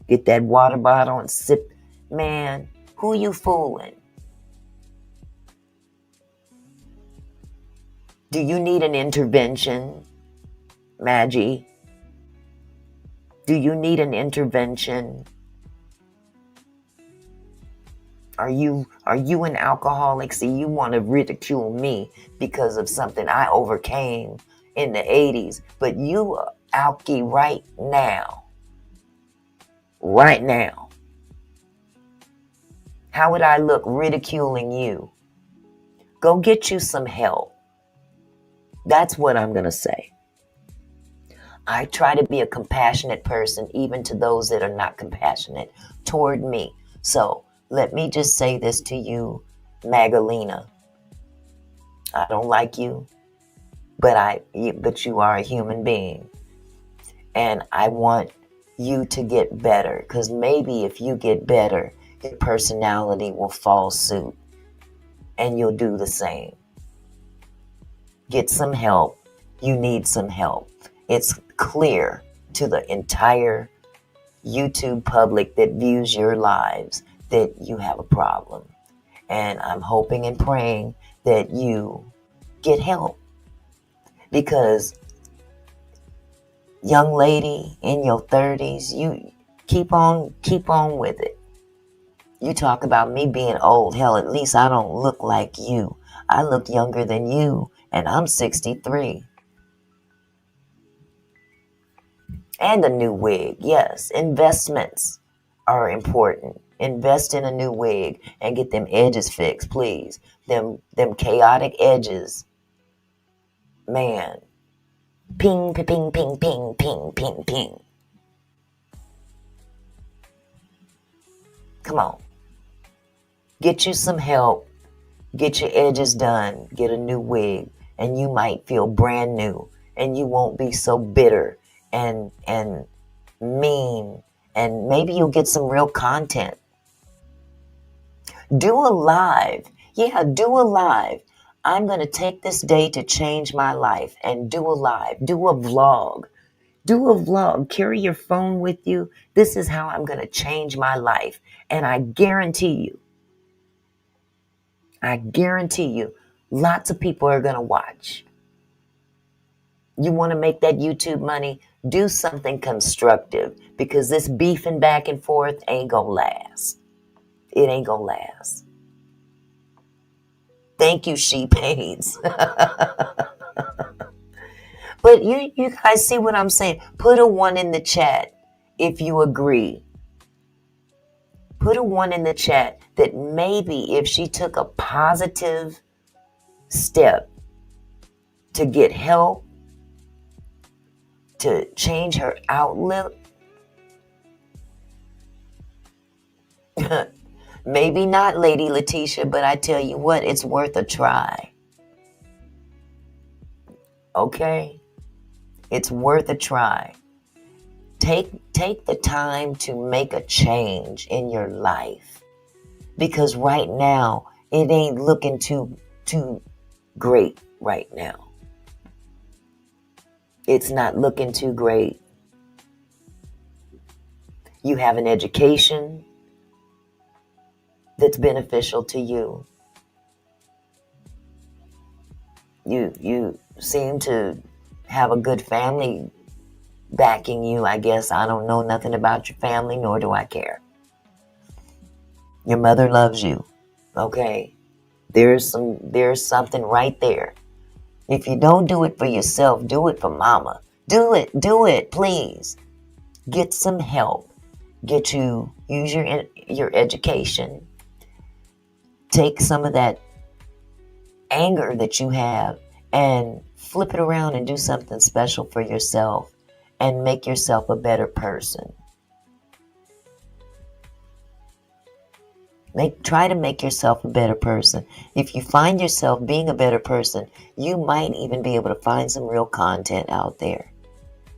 Get that water bottle and sip. Man, who you fooling? Do you need an intervention, Maggie? Do you need an intervention? Are you an alcoholic? See, you want to ridicule me because of something I overcame in the 80s, but you are alky right now. Right now. How would I look ridiculing you? Go get you some help. That's what I'm going to say. I try to be a compassionate person, even to those that are not compassionate toward me. So let me just say this to you, Magdalena. I don't like you, but you are a human being. And I want you to get better, because maybe if you get better, your personality will fall suit and you'll do the same. Get some help. You need some help. It's clear to the entire YouTube public that views your lives that you have a problem. And I'm hoping and praying that you get help. Because, young lady in your 30s, you keep on with it. You talk about me being old. Hell, at least I don't look like you. I look younger than you, and I'm 63. And a new wig. Yes, investments are important. Invest in a new wig and get them edges fixed, please. Them chaotic edges. Man. Ping, ping, ping, ping, ping, ping, ping, ping. Come on. Get you some help. Get your edges done. Get a new wig. And you might feel brand new. And you won't be so bitter and mean. And maybe you'll get some real content. Do a live. Yeah, do a live. I'm going to take this day to change my life and do a live. Do a vlog. Do a vlog. Carry your phone with you. This is how I'm going to change my life. And I guarantee you, lots of people are going to watch. You want to make that YouTube money? Do something constructive, because this beefing back and forth ain't going to last. It ain't going to last. Thank you, sheep aids. But you guys see what I'm saying? Put a 1 in the chat if you agree. Put a 1 in the chat that maybe if she took a positive step to get help, to change her outlook, maybe not, Lady Letitia, but I tell you what, it's worth a try. Okay? It's worth a try Take the time to make a change in your life, because right now it ain't looking too great right now. It's not looking too great. You have an education that's beneficial to you. You seem to have a good family backing you, I guess. I don't know nothing about your family, nor do I care. Your mother loves you, okay? There's something right there. If you don't do it for yourself, do it for mama. Do it, please. Get some help. Use your education. Take some of that anger that you have and flip it around and do something special for yourself and make yourself a better person. Try to make yourself a better person. If you find yourself being a better person, you might even be able to find some real content out there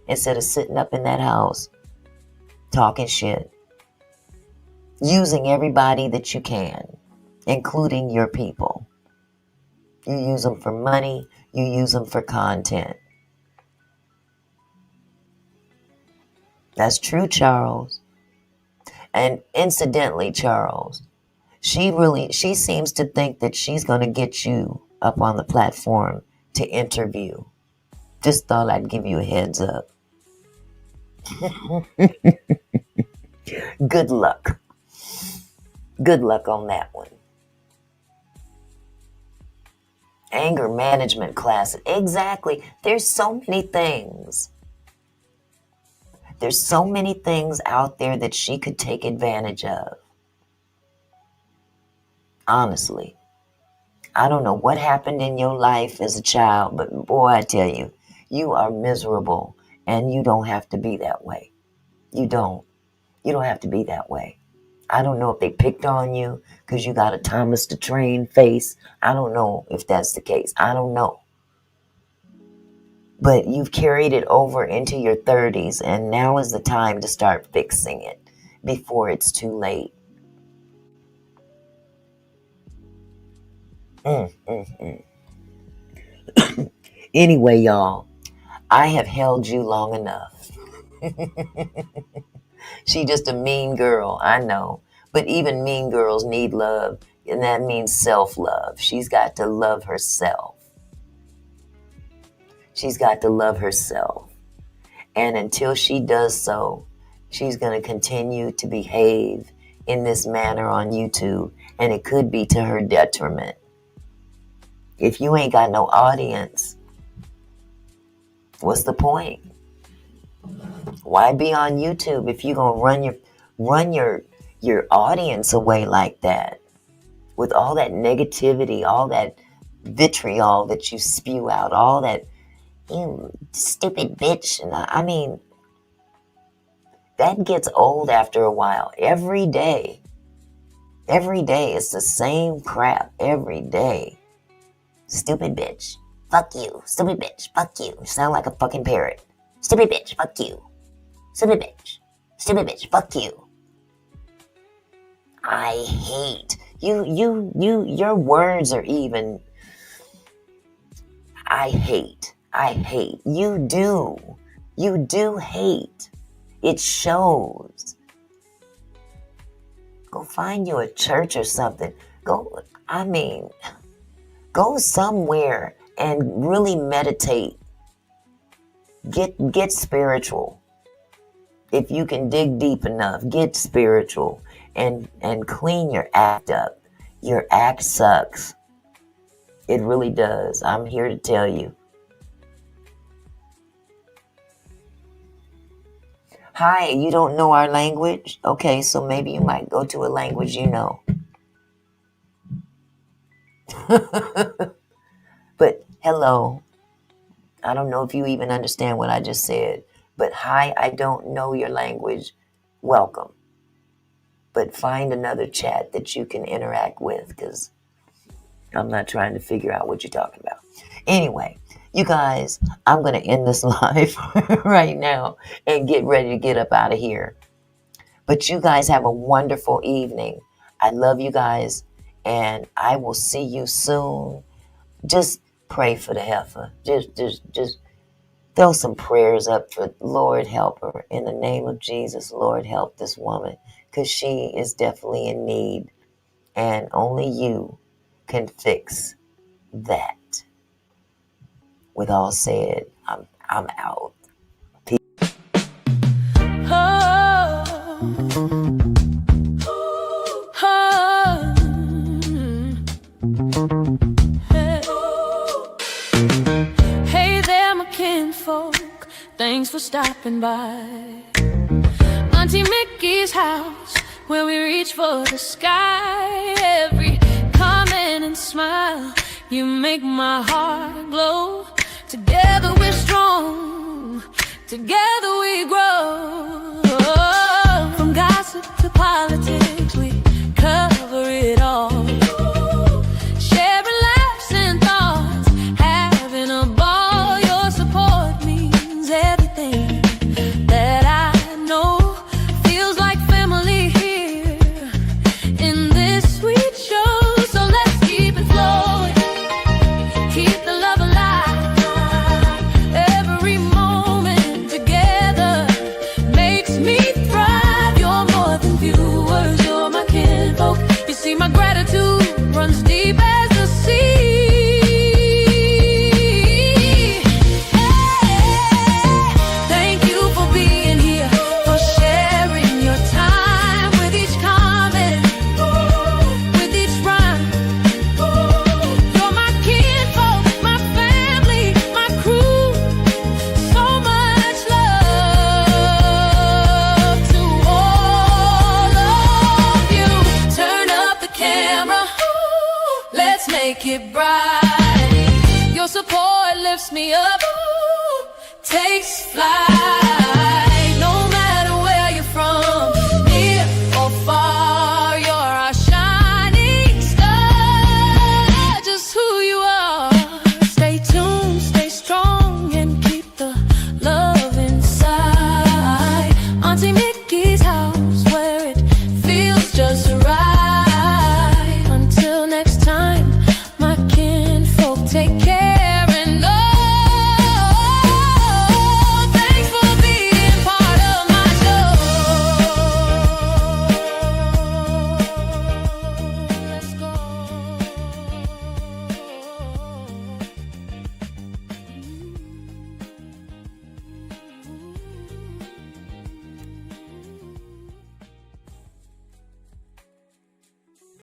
instead of sitting up in that house talking shit, using everybody that you can, including your people. You use them for money, you use them for content. That's true, Charles. And incidentally, Charles, she seems to think that she's going to get you up on the platform to interview. Just thought I'd give you a heads up. Good luck. Good luck on that one. Anger management classes. Exactly. There's so many things. There's so many things out there that she could take advantage of. Honestly, I don't know what happened in your life as a child, but boy, I tell you, you are miserable and you don't have to be that way. You don't have to be that way. I don't know if they picked on you because you got a Thomas the Train face. I don't know if that's the case. I don't know. But you've carried it over into your 30s, and now is the time to start fixing it before it's too late. Anyway, y'all, I have held you long enough. She just a mean girl, I know. But even mean girls need love, and that means self-love. She's got to love herself. She's got to love herself. And until she does so, she's going to continue to behave in this manner on YouTube, and it could be to her detriment. If you ain't got no audience, what's the point? Why be on YouTube if you're gonna run your audience away like that, with all that negativity, all that vitriol that you spew out, all that stupid bitch? And I mean, that gets old after a while. Every day it's the same crap every day. Stupid bitch, fuck you. Stupid bitch, fuck you. Sound like a fucking parrot. Stupid bitch, fuck you. Stupid bitch, fuck you. I hate your words are even. I hate. You do hate. It shows. Go find you a church or something. Go somewhere and really meditate. Get spiritual. If you can dig deep enough, get spiritual and clean your act up. Your act sucks. It really does. I'm here to tell you. Hi, you don't know our language? Okay, so maybe you might go to a language you know. But hello. I don't know if you even understand what I just said. But hi, I don't know your language. Welcome. But find another chat that you can interact with, because I'm not trying to figure out what you're talking about. Anyway, You guys, I'm going to end this live right now and get ready to get up out of here. But you guys have a wonderful evening. I love you guys, and I will see you soon. Just pray for the heifer. Just throw some prayers up for Lord, help her. In the name of Jesus, Lord, help this woman, because she is definitely in need, and only you can fix that. With all said, I'm out. Peace. Hey there, my kinfolk, thanks for stopping by. Auntie Mickey's house, where we reach for the sky. Every comment and smile, you make my heart glow. Together we're strong, together we grow. From gossip to politics, we cover it all. Sharing laughs and thoughts, having a ball. Your support means everything that I know. Feels like family here in this sweet show. So let's keep it flowing, keep the love alive. Every moment together makes me thrive. You're more than viewers, you're my kinfolk. You see, my gratitude runs deep as the sea. Thank you for being here, for sharing your time with each comment, with each rhyme. You're my kinfolk, my family, my crew. So much love to all of you. Turn up the camera, let's make it bright. Your support lifts me up, takes flight.